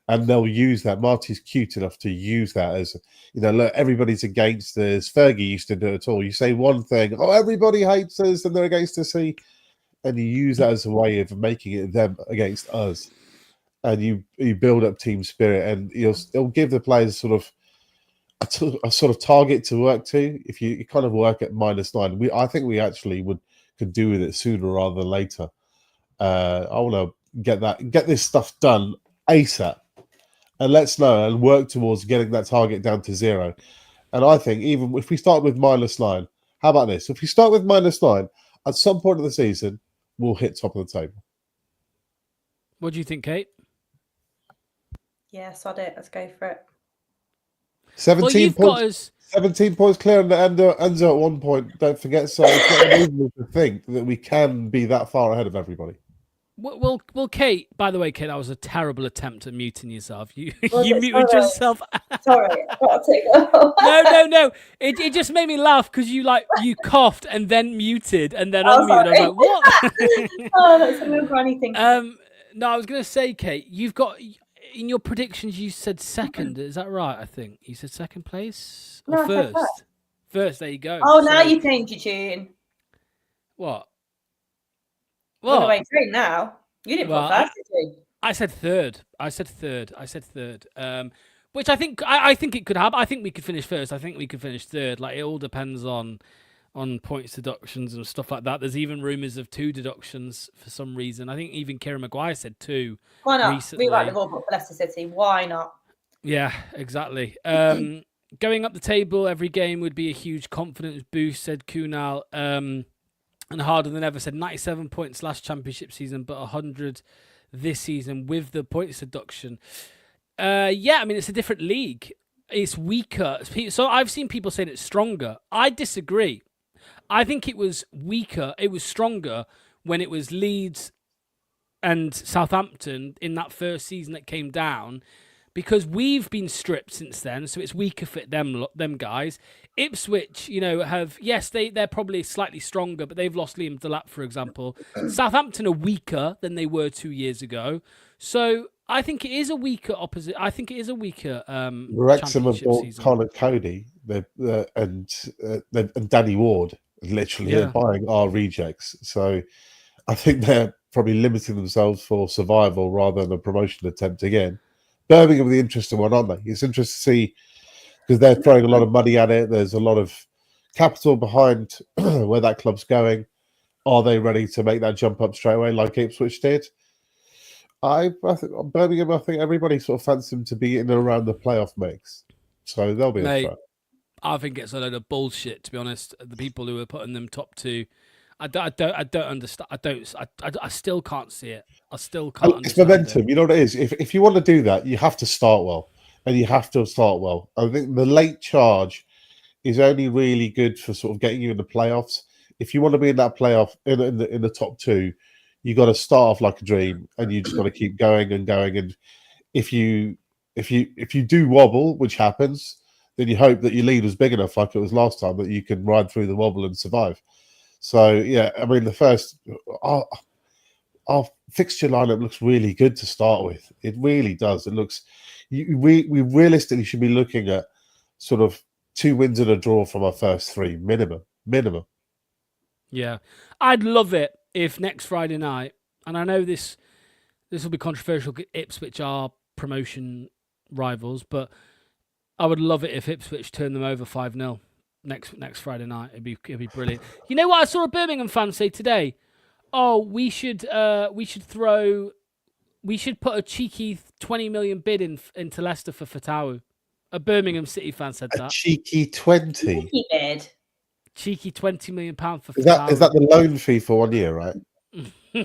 and they'll use that. Marty's cute enough to use that as look, everybody's against this. Fergie used to do it all. You say one thing, everybody hates us, and they're against us. And you use that as a way of making it them against us. And you build up team spirit, and it'll give the players sort of a sort of target to work to. If you kind of work at -9, I think we actually could do with it sooner rather than later. I want to get this stuff done ASAP, and let's know and work towards getting that target down to 0. And I think even if we start with -9, how about this? If we start with -9, at some point of the season, we'll hit top of the table. What do you think, Kate? Yeah, sod it. Let's go for it. 17 points. 17 points clear and Enzo at 1 point. Don't forget, so it's not unreasonable to think that we can be that far ahead of everybody. Well, Kate. By the way, Kate, that was a terrible attempt at muting yourself. You muted yourself. Sorry, I've got to take it off. No. It just made me laugh because you coughed and then muted and then unmuted. I was like, what? Oh, that's a real funny thing. No, I was going to say, Kate, you've got. In your predictions, you said second. Is that right? I think you said second place or No, first. First, there you go. Oh, now you changed your tune. What? Well, the way through now. You didn't put first, did you? I said third. Which I think it could happen. I think we could finish first. I think we could finish third. Like, it all depends on points deductions and stuff like that. There's even rumours of 2 deductions for some reason. I think even Kieran Maguire said 2. Why not? Recently. Rewrite the ball for Leicester City. Why not? Yeah, exactly. Going up the table every game would be a huge confidence boost, said Kunal. And harder than ever, said 97 points last championship season, but 100 this season with the points deduction. I mean, it's a different league. It's weaker. So I've seen people saying it's stronger. I disagree. I think it was weaker. It was stronger when it was Leeds and Southampton in that first season that came down, because we've been stripped since then, so it's weaker for them guys. Ipswich, they're probably slightly stronger, but they've lost Liam Delap, for example. Southampton are weaker than they were 2 years ago. So I think it is a weaker opposite. I think it is a weaker Wrexham have bought Connor Cody and Danny Ward. Literally, they're buying our rejects. So I think they're probably limiting themselves for survival rather than a promotion attempt again. Birmingham are the interesting one, aren't they? It's interesting to see because they're throwing a lot of money at it. There's a lot of capital behind where that club's going. Are they ready to make that jump up straight away like Ipswich did? I think Birmingham, I think everybody sort of fancies them to be in and around the playoff mix. So they'll be a threat. I think it's a load of bullshit, to be honest. The people who are putting them top 2, I don't understand. I still can't see it. I still can't It's understand momentum. it. You know what it is? If you want to do that, you have to start well. And you have to start well. I think the late charge is only really good for sort of getting you in the playoffs. If you want to be in that playoff in the top 2, you got to start off like a dream, and you just got to keep going and going. And if you do wobble, which happens, then you hope that your lead was big enough, like it was last time, that you can ride through the wobble and survive. So yeah, I mean, our fixture lineup looks really good to start with. It really does. It looks. We realistically should be looking at sort of 2 wins and a draw from our first 3 minimum. Yeah, I'd love it if next Friday night, and I know this will be controversial. Ipswich are promotion rivals, but I would love it if Ipswich turned them over 5-0 next Friday night. It'd be brilliant. You know what I saw a Birmingham fan say today? Oh, we should put a cheeky 20 million bid into Leicester for Fatawu. A Birmingham City fan said that. Cheeky 20. Cheeky bid. Cheeky £20 million for Is Fatawu. that the loan fee for 1 year, right? I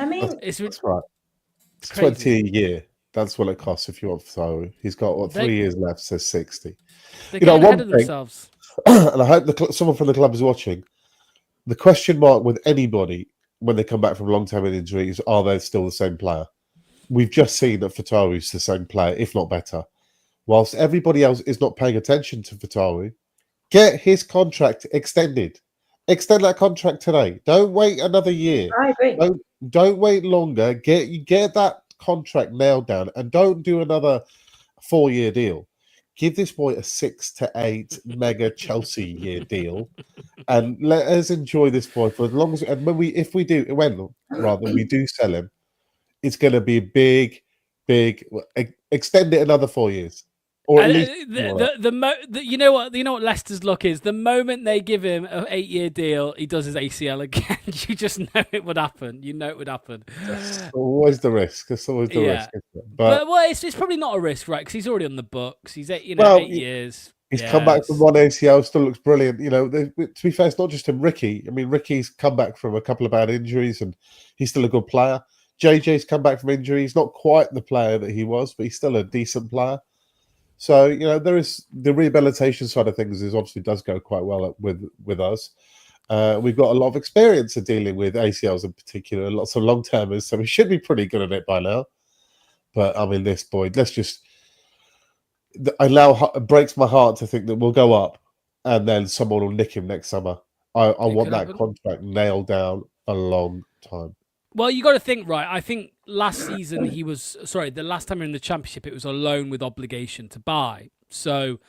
mean, that's right. It's crazy. 20 a year. That's what it costs if you want Fatawu. He's got 3 years left, so 60. They're getting ahead of themselves. And I hope someone from the club is watching. The question mark with anybody when they come back from long-term injury is, are they still the same player? We've just seen that Fatawu is the same player, if not better. Whilst everybody else is not paying attention to Fatawu, get his contract extended. Extend that contract today. Don't wait another year. I agree. Don't wait longer. Get that contract nailed down, and don't do another 4-year deal. Give this boy a 6 to 8 mega Chelsea year deal, and let us enjoy this boy for as long as. And when we do sell him, it's going to be big. Extend it another 4 years. Or at least you know what Leicester's luck is. The moment they give him an 8-year deal, he does his ACL again. You just know it would happen. You know it would happen. That's always the risk. It's always the risk. But it's probably not a risk, right? Because he's already on the books. He's 8 years. He's come back from one ACL. Still looks brilliant. You know, to be fair, it's not just him. Ricky. I mean, Ricky's come back from a couple of bad injuries, and he's still a good player. JJ's come back from injury. He's not quite the player that he was, but he's still a decent player. So, you know, there is the rehabilitation side of things obviously does go quite well with us. We've got a lot of experience of dealing with ACLs in particular, lots of long-termers, so we should be pretty good at it by now. But, I mean, this boy, it breaks my heart to think that we'll go up and then someone will nick him next summer. I want that contract nailed down a long time. Well, you got to think, right? I think last season the last time we were in the Championship, it was a loan with obligation to buy. So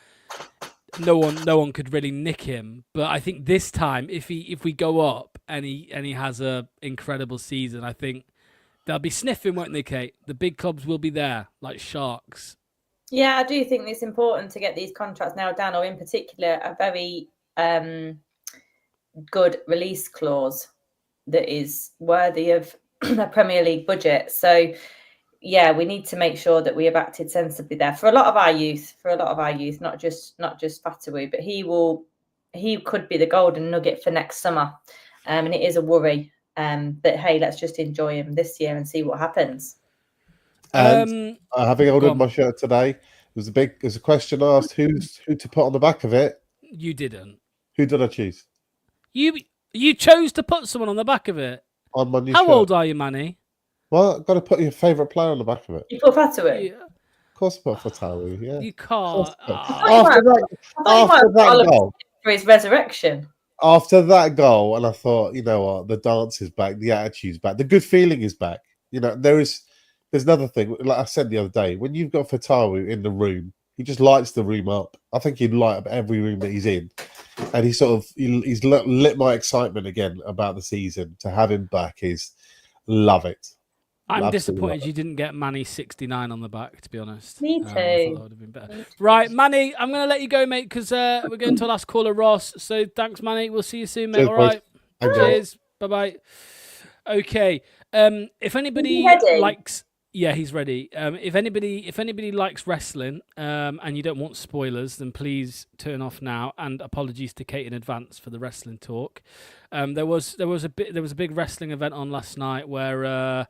no one could really nick him. But I think this time, if we go up and he has a incredible season, I think they'll be sniffing, won't they, Kate? The big clubs will be there, like sharks. Yeah, I do think it's important to get these contracts nailed down, or in particular, a very good release clause that is worthy of a Premier League budget. So, yeah, we need to make sure that we have acted sensibly there for a lot of our youth, not just Fatawu, but he could be the golden nugget for next summer, and it is a worry. But hey, let's just enjoy him this year and see what happens. And having ordered my shirt today, there's a question asked who to put on the back of it. You didn't. Who did I choose? You chose to put someone on the back of it. On my new How shirt. old are you, Manny? Well, I've got to put your favourite player on the back of it. You put Fatawu? Yeah. Of course I put Fatawu, yeah. You can't. After that goal. For his resurrection. After that goal, and I thought, you know what, the dance is back, the attitude's back, the good feeling is back. You know, there's another thing, like I said the other day, when you've got Fatawu in the room, he just lights the room up. I think he'd light up every room that he's in. And he's lit my excitement again about the season. To have him back is love it. I'm disappointed you didn't get Manny 69 on the back, to be honest. Me too. I thought that would have been better. Right, Manny, I'm going to let you go, mate, because we're going to our last caller, Ross. So thanks, Manny. We'll see you soon, mate. Cheers, all right. boys. Cheers. Bye-bye. Okay. If anybody likes... Yeah, he's ready. If anybody likes wrestling, and you don't want spoilers, then please turn off now. And apologies to Kate in advance for the wrestling talk. There was a big wrestling event on last night where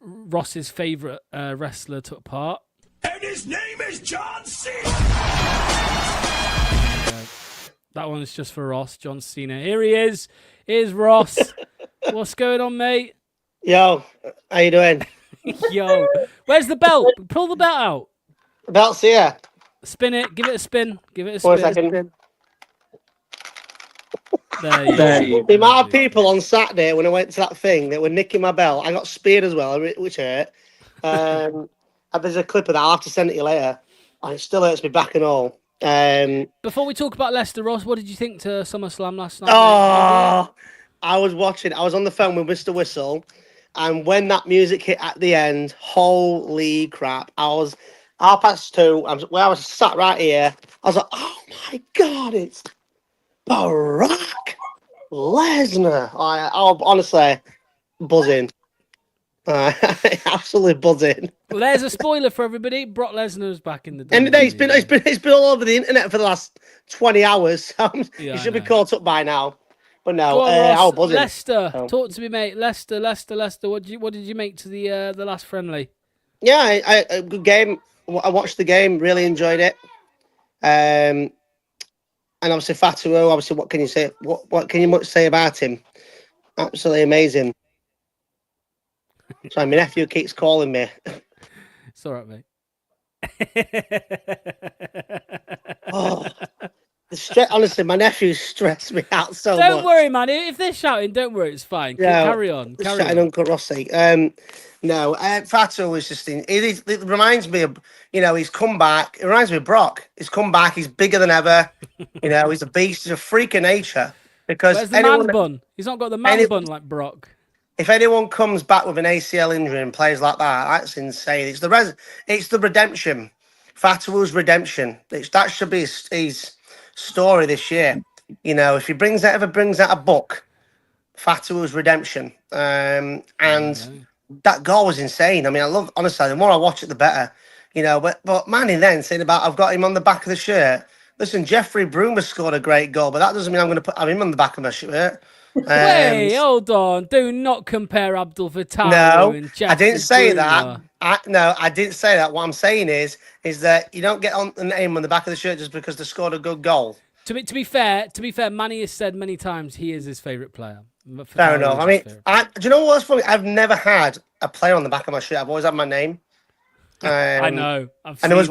Ross's favorite wrestler took part. And his name is John Cena. That one's just for Ross, John Cena. Here he is. Here's Ross. What's going on, mate? Yo, how you doing? Yo, where's the belt? Pull the belt out. The belt's here. Spin it. Give it a spin. Give it a One spin. second. There you go. The amount of people on Saturday when I went to that thing that were nicking my belt, I got speared as well, which hurt. And there's a clip of that. I'll have to send it to you later. And it still hurts me back and all. Before we talk about Leicester, Ross, what did you think to SummerSlam last night? Oh, I was watching. I was on the phone with Mr. Whistle. And when that music hit at the end, holy crap. I was 2:30. I was sat right here. I was like, oh my God, it's Brock Lesnar. I honestly buzzing. Absolutely buzzing. Well, there's a spoiler for everybody. Brock Lesnar's back in the And it's been all over the internet for the last 20 hours. So you should be caught up by now. But no, I was buzzing. Leicester, talk to me, mate. Leicester. What did you make to the last friendly? Yeah, a good game. I watched the game, really enjoyed it. And obviously Fatawu, obviously, what can you say? What can you much say about him? Absolutely amazing. Sorry, my nephew keeps calling me. It's all right, mate. Oh, honestly, my nephew stressed me out so much. Don't worry, man. If they're shouting, don't worry. It's fine. Yeah, Carry on. Uncle Rossi. No, Fatawu was just it reminds me of, he's come back. It reminds me of Brock. He's come back. He's bigger than ever. He's a beast. He's a freak of nature. Because where's the man bun? He's not got the man bun like Brock. If anyone comes back with an ACL injury and plays like that, that's insane. It's the redemption. Fatawu's redemption. That should be his story this year. If he ever brings out a book, Fatawu's redemption. And that goal was insane. I mean, honestly, the more I watch it, the better. But Manny then saying about I've got him on the back of the shirt. Listen, Jeffrey Broomer scored a have goal, but that doesn't mean I'm going to have him on the back of my shirt. Wait, hold on. Do not compare Abdul Fatawu and Jeffrey I didn't say Broomer. that. I didn't say that. What I'm saying is that you don't get on the name on the back of the shirt just because they scored a good goal. To be fair, Manny has said many times he is his favourite player. Fair enough. I mean, do you know what's funny? I've never had a player on the back of my shirt. I've always had my name. I know. There was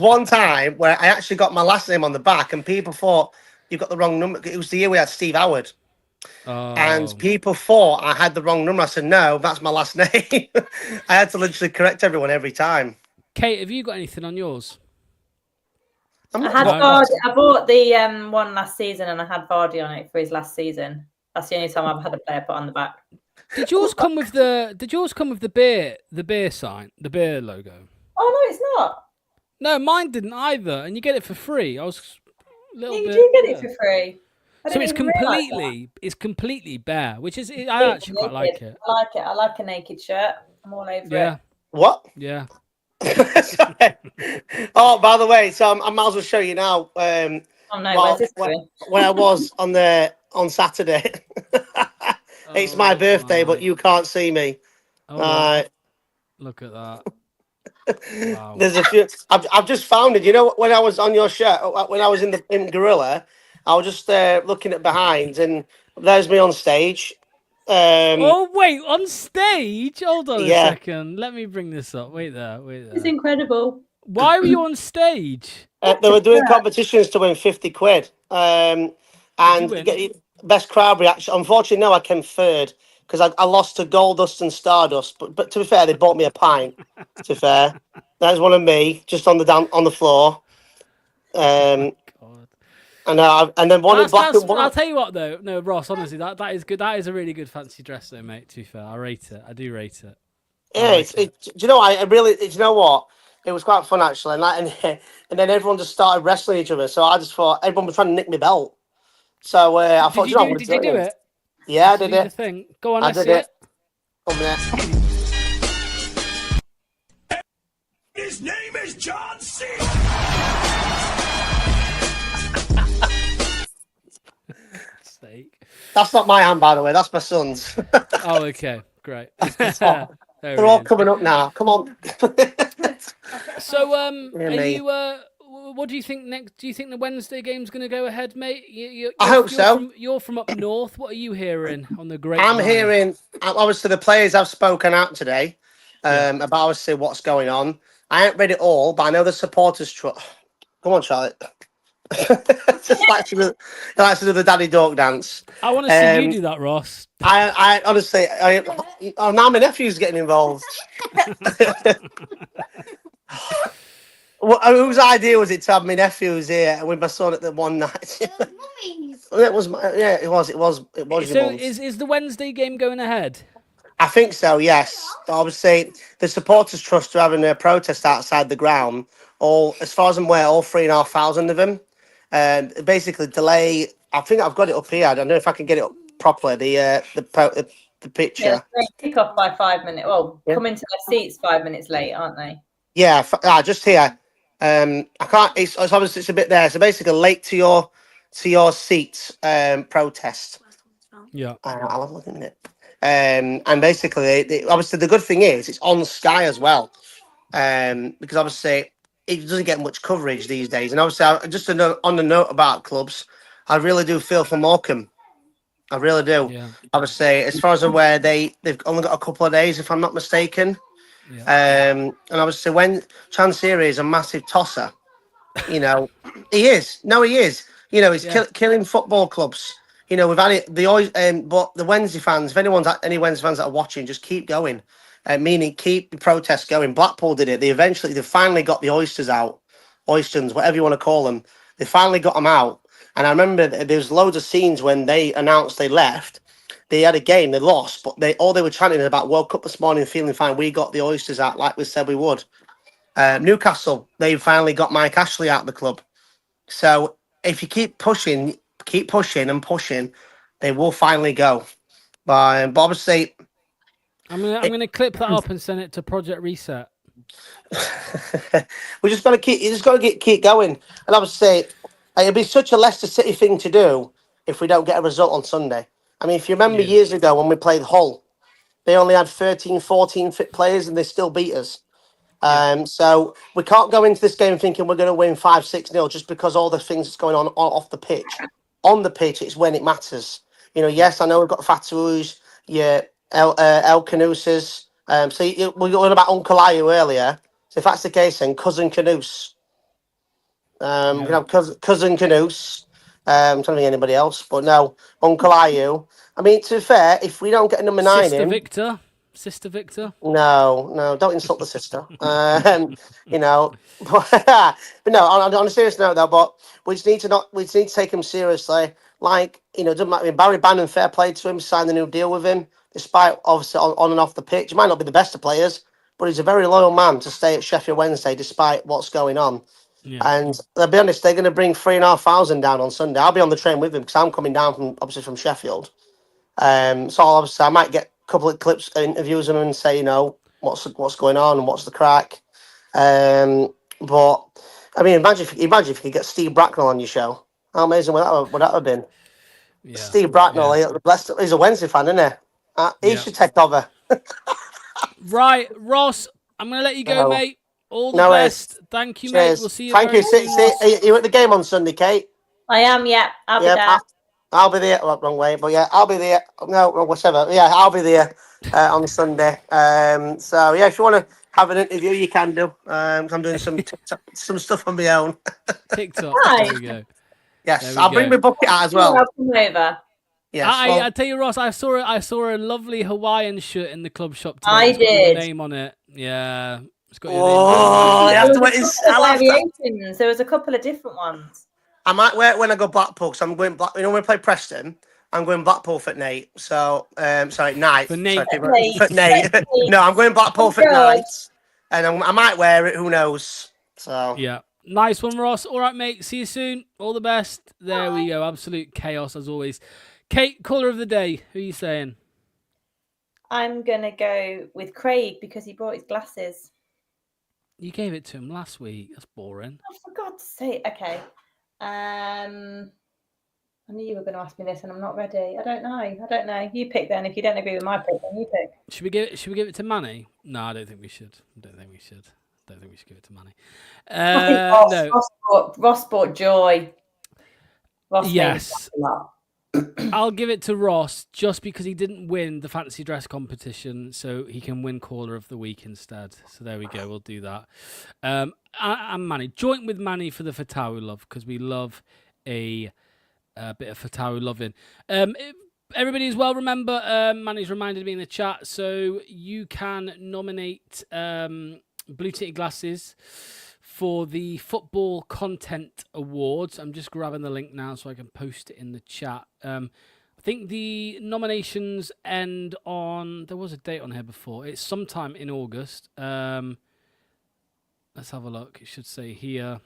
one time where I actually got my last name on the back, and people thought you got the wrong number. It was the year we had Steve Howard, and people thought I had the wrong number. I said no, that's my last name. I had to literally correct everyone every time. Kate, have you got anything on yours? I bought the one last season, and I had Vardy on it for his last season. That's the only time I've had a player put on the back. Did yours come with the beer sign, the beer logo? Oh no, it's not. No, mine didn't either, and you get it for free. I was a little bit. You do get it for free. So it's completely bare, which is I actually quite like it. I like it. I like a naked shirt. I'm all over it. What? Yeah. Oh, by the way, so I might as well show you now. Where's this going? When I was on Saturday. It's my birthday, but you can't see me. Look at that. Wow. There's a few. I've just found it. When I was on your shirt, when I was in Gorilla, I was just looking at behind, and there's me on stage. Oh wait, on stage? Hold on a second. Let me bring this up. Wait there. It's incredible. Why were you on stage? They were doing competitions to win 50 quid. And get best crowd reaction. Unfortunately, no, I came third because I lost to Goldust and Stardust. But to be fair, they bought me a pint. To be fair, there's one of me just on the floor. And then one in black and white. I'll tell you what though. No, Ross, honestly, that is good. That is a really good fancy dress though, mate. To be fair, I rate it. I do rate it. Yeah, do you know? I really. Do you know what? It was quite fun actually, and then everyone just started wrestling each other. So I just thought everyone was trying to nick my belt. So I thought, did you do it? Yeah, I did it. Thing. Go on, I let's did see it. it. Come there. is John C. That's not my hand, by the way. That's my son's. Oh, okay, great. They're all coming up now. Come on. So, Yeah, are mate. you? What do you think next? Do you think the Wednesday game's going to go ahead, mate? I hope so. You're from up north. What are you hearing on the great? I'm hearing, obviously, the players have spoken out today about obviously what's going on. I haven't read it all, but I know the supporters. Come on, Charlotte. Just like to do the daddy dog dance. I want to see you do that, Ross. I honestly, now my nephew's getting involved. Whose idea was it to have my nephews here with my son at the one night? It was. It was. Your So, mum's. is the Wednesday game going ahead? I think so. Yes. Obviously, the supporters trust are having a protest outside the ground. All, as far as I'm aware, all 3,500 of them. Basically, delay. I think I've got it up here. I don't know if I can get it up properly. The picture. Yeah, they kick off by 5 minutes. Well, come into their seats 5 minutes late, aren't they? Yeah, just here. I can't. It's obviously it's a bit there. So basically, late to your seats protest. Yeah. I'll have a look at it. And basically, obviously, the good thing is it's on Sky as well, because obviously it doesn't get much coverage these days. And obviously, just on the note about clubs, I really do feel for Morecambe. I really do. Yeah. Obviously, as far as I'm aware, they've only got a couple of days, if I'm not mistaken. Yeah. And obviously, when Chansiri is a massive tosser, he is. No, he is. He's killing football clubs. We've had it. But the Wednesday fans, if anyone's any Wednesday fans that are watching, just keep going. Meaning, keep the protests going. Blackpool did it. They finally got the oysters out, oysters, whatever you want to call them. They finally got them out. And I remember there's loads of scenes when they announced they left. They had a game, they lost, but they were chanting about woke up this morning feeling fine. We got the oysters out like we said we would. Newcastle, they finally got Mike Ashley out of the club. So if you keep pushing and pushing, they will finally go. But obviously, I'm gonna clip that up and send it to Project Reset. we just got to keep going. And obviously, it'll be such a Leicester City thing to do if we don't get a result on Sunday. I mean, if you remember years ago when we played Hull, they only had 13, 14 fit players and they still beat us. So we can't go into this game thinking we're going to win 5-6-0 just because all the things that's going on off the pitch. On the pitch, it's when it matters. Yes, I know we've got Fatawus, El Canuses. So we got about Uncle Ayu earlier. So if that's the case, then Cousin Canus. We can have Cousin Canus. I'm trying to think of anybody else, but no, Uncle Ayu. I mean, to be fair, if we don't get a number 9 in... Sister Victor? No, don't insult the sister. But no, on a serious note though, but we just need to take him seriously. Like, it doesn't matter. I mean, Barry Bannon, fair play to him, signed a new deal with him, despite obviously on and off the pitch. He might not be the best of players, but he's a very loyal man to stay at Sheffield Wednesday despite what's going on. Yeah. And I'll be honest, they're going to bring 3,500 down on Sunday. I'll be on the train with him because I'm coming down from Sheffield. So obviously I might get a couple of clips, interviews him and say, what's going on and what's the crack. But I mean, imagine if you could get Steve Bracknell on your show. How amazing would that have been? Yeah. Steve Bracknell, he's a Wednesday fan, isn't he? He should take over. Right, Ross, I'm going to let you go, mate. All the best. Thank you, Cheers. mate. We'll see you. Thank you. Are you at the game on Sunday, Kate? I am. Yeah, I'll be there. I'll be there. Well, wrong way, but yeah, I'll be there. No, whatever. Yeah, I'll be there on Sunday. So yeah, if you want to have an interview, you can do. I'm doing some stuff on my own. TikTok. Nice. There we go. Yes, I'll bring my bucket out as well. I'll come over. Yes. I tell you, Ross, I saw a lovely Hawaiian shirt in the club shop today. I it's got did. your name on it. Yeah. It's got your variations. There was a couple of different ones. I might wear it when I go Blackpool because I'm going Black. When I play Preston, I'm going Blackpool for Nate. So sorry, night. For Nate. For Nate. No, I'm going Blackpool for night, and I might wear it. Who knows? So yeah. Nice one, Ross. All right, mate. See you soon. All the best. There we go. Absolute chaos as always. Kate, caller of the day. Who are you saying? I'm gonna go with Craig because he brought his glasses. You gave it to him last week. That's boring. Oh, for God's sake. Okay. I knew you were going to ask me this, and I'm not ready. I don't know. You pick then. If you don't agree with my pick, then you pick. Should we give it to Manny? No, I don't think we should. I don't think we should give it to Manny. I think Ross brought joy. Ross yes. I'll give it to Ross just because he didn't win the fantasy dress competition, so he can win Caller of the Week instead. So there we go. We'll do that. And Manny, joint with Manny for the Fatawu love, because we love a bit of Fatawu loving. Everybody as well, remember, Manny's reminded me in the chat, so you can nominate Blue Tinted Glasses for the Football Content Awards. I'm just grabbing the link now so I can post it in the chat. I think the nominations end on... There was a date on here before. It's sometime in August. Let's have a look. It should say here...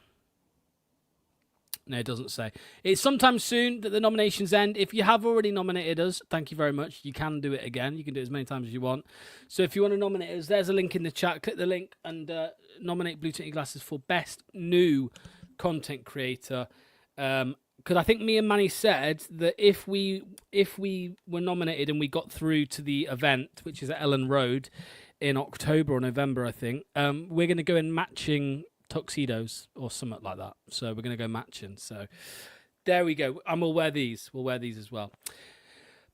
No, it doesn't say. It's sometime soon that the nominations end. If you have already nominated us, thank you very much. You can do it again. You can do it as many times as you want. So if you want to nominate us, there's a link in the chat. Click the link and nominate Blue Tinted Glasses for Best New Content Creator. Because I think me and Manny said that if we were nominated and we got through to the event, which is at Ellen Road in October or November, I think, we're going to go in matching tuxedos or something like that. So we're going to go matching. So there we go. And we'll wear these. We'll wear these as well.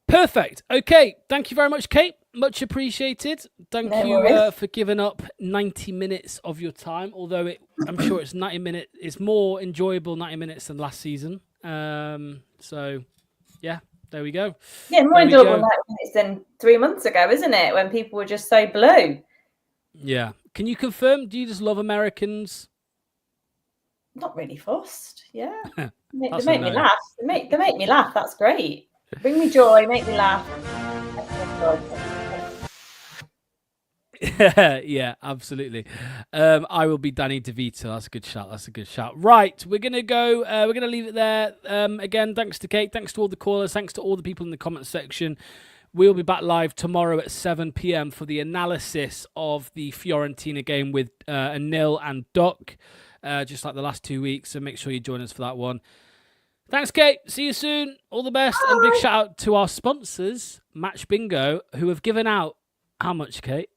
Perfect. Okay. Thank you very much, Kate. Much appreciated. Thank you for giving up 90 minutes of your time. Although I'm sure it's 90 minutes. It's more enjoyable 90 minutes than last season. So yeah, there we go. Yeah, more enjoyable 90 minutes than 3 months ago, isn't it? When people were just so blue. Yeah. Can you confirm? Do you just love Americans? Not really fussed. Yeah. They make me laugh. They make me laugh. That's great. Bring me joy. Make me laugh. Yeah, absolutely. I will be Danny DeVito. That's a good shout. Right, we're gonna go. We're gonna leave it there. Again, thanks to Kate. Thanks to all the callers. Thanks to all the people in the comment section. We'll be back live tomorrow at 7 p.m. for the analysis of the Fiorentina game with Anil and Doc, just like the last 2 weeks. So make sure you join us for that one. Thanks, Kate. See you soon. All the best. Bye. And big shout out to our sponsors, Match Bingo, who have given out how much, Kate?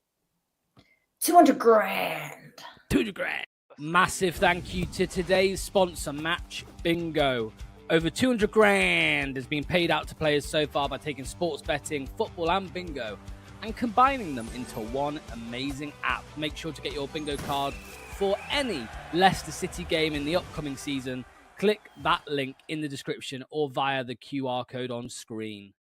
200 grand. 200 grand. Massive thank you to today's sponsor, Match Bingo. Over 200 grand has been paid out to players so far by taking sports betting, football and bingo and combining them into one amazing app. Make sure to get your bingo card for any Leicester City game in the upcoming season. Click that link in the description or via the QR code on screen.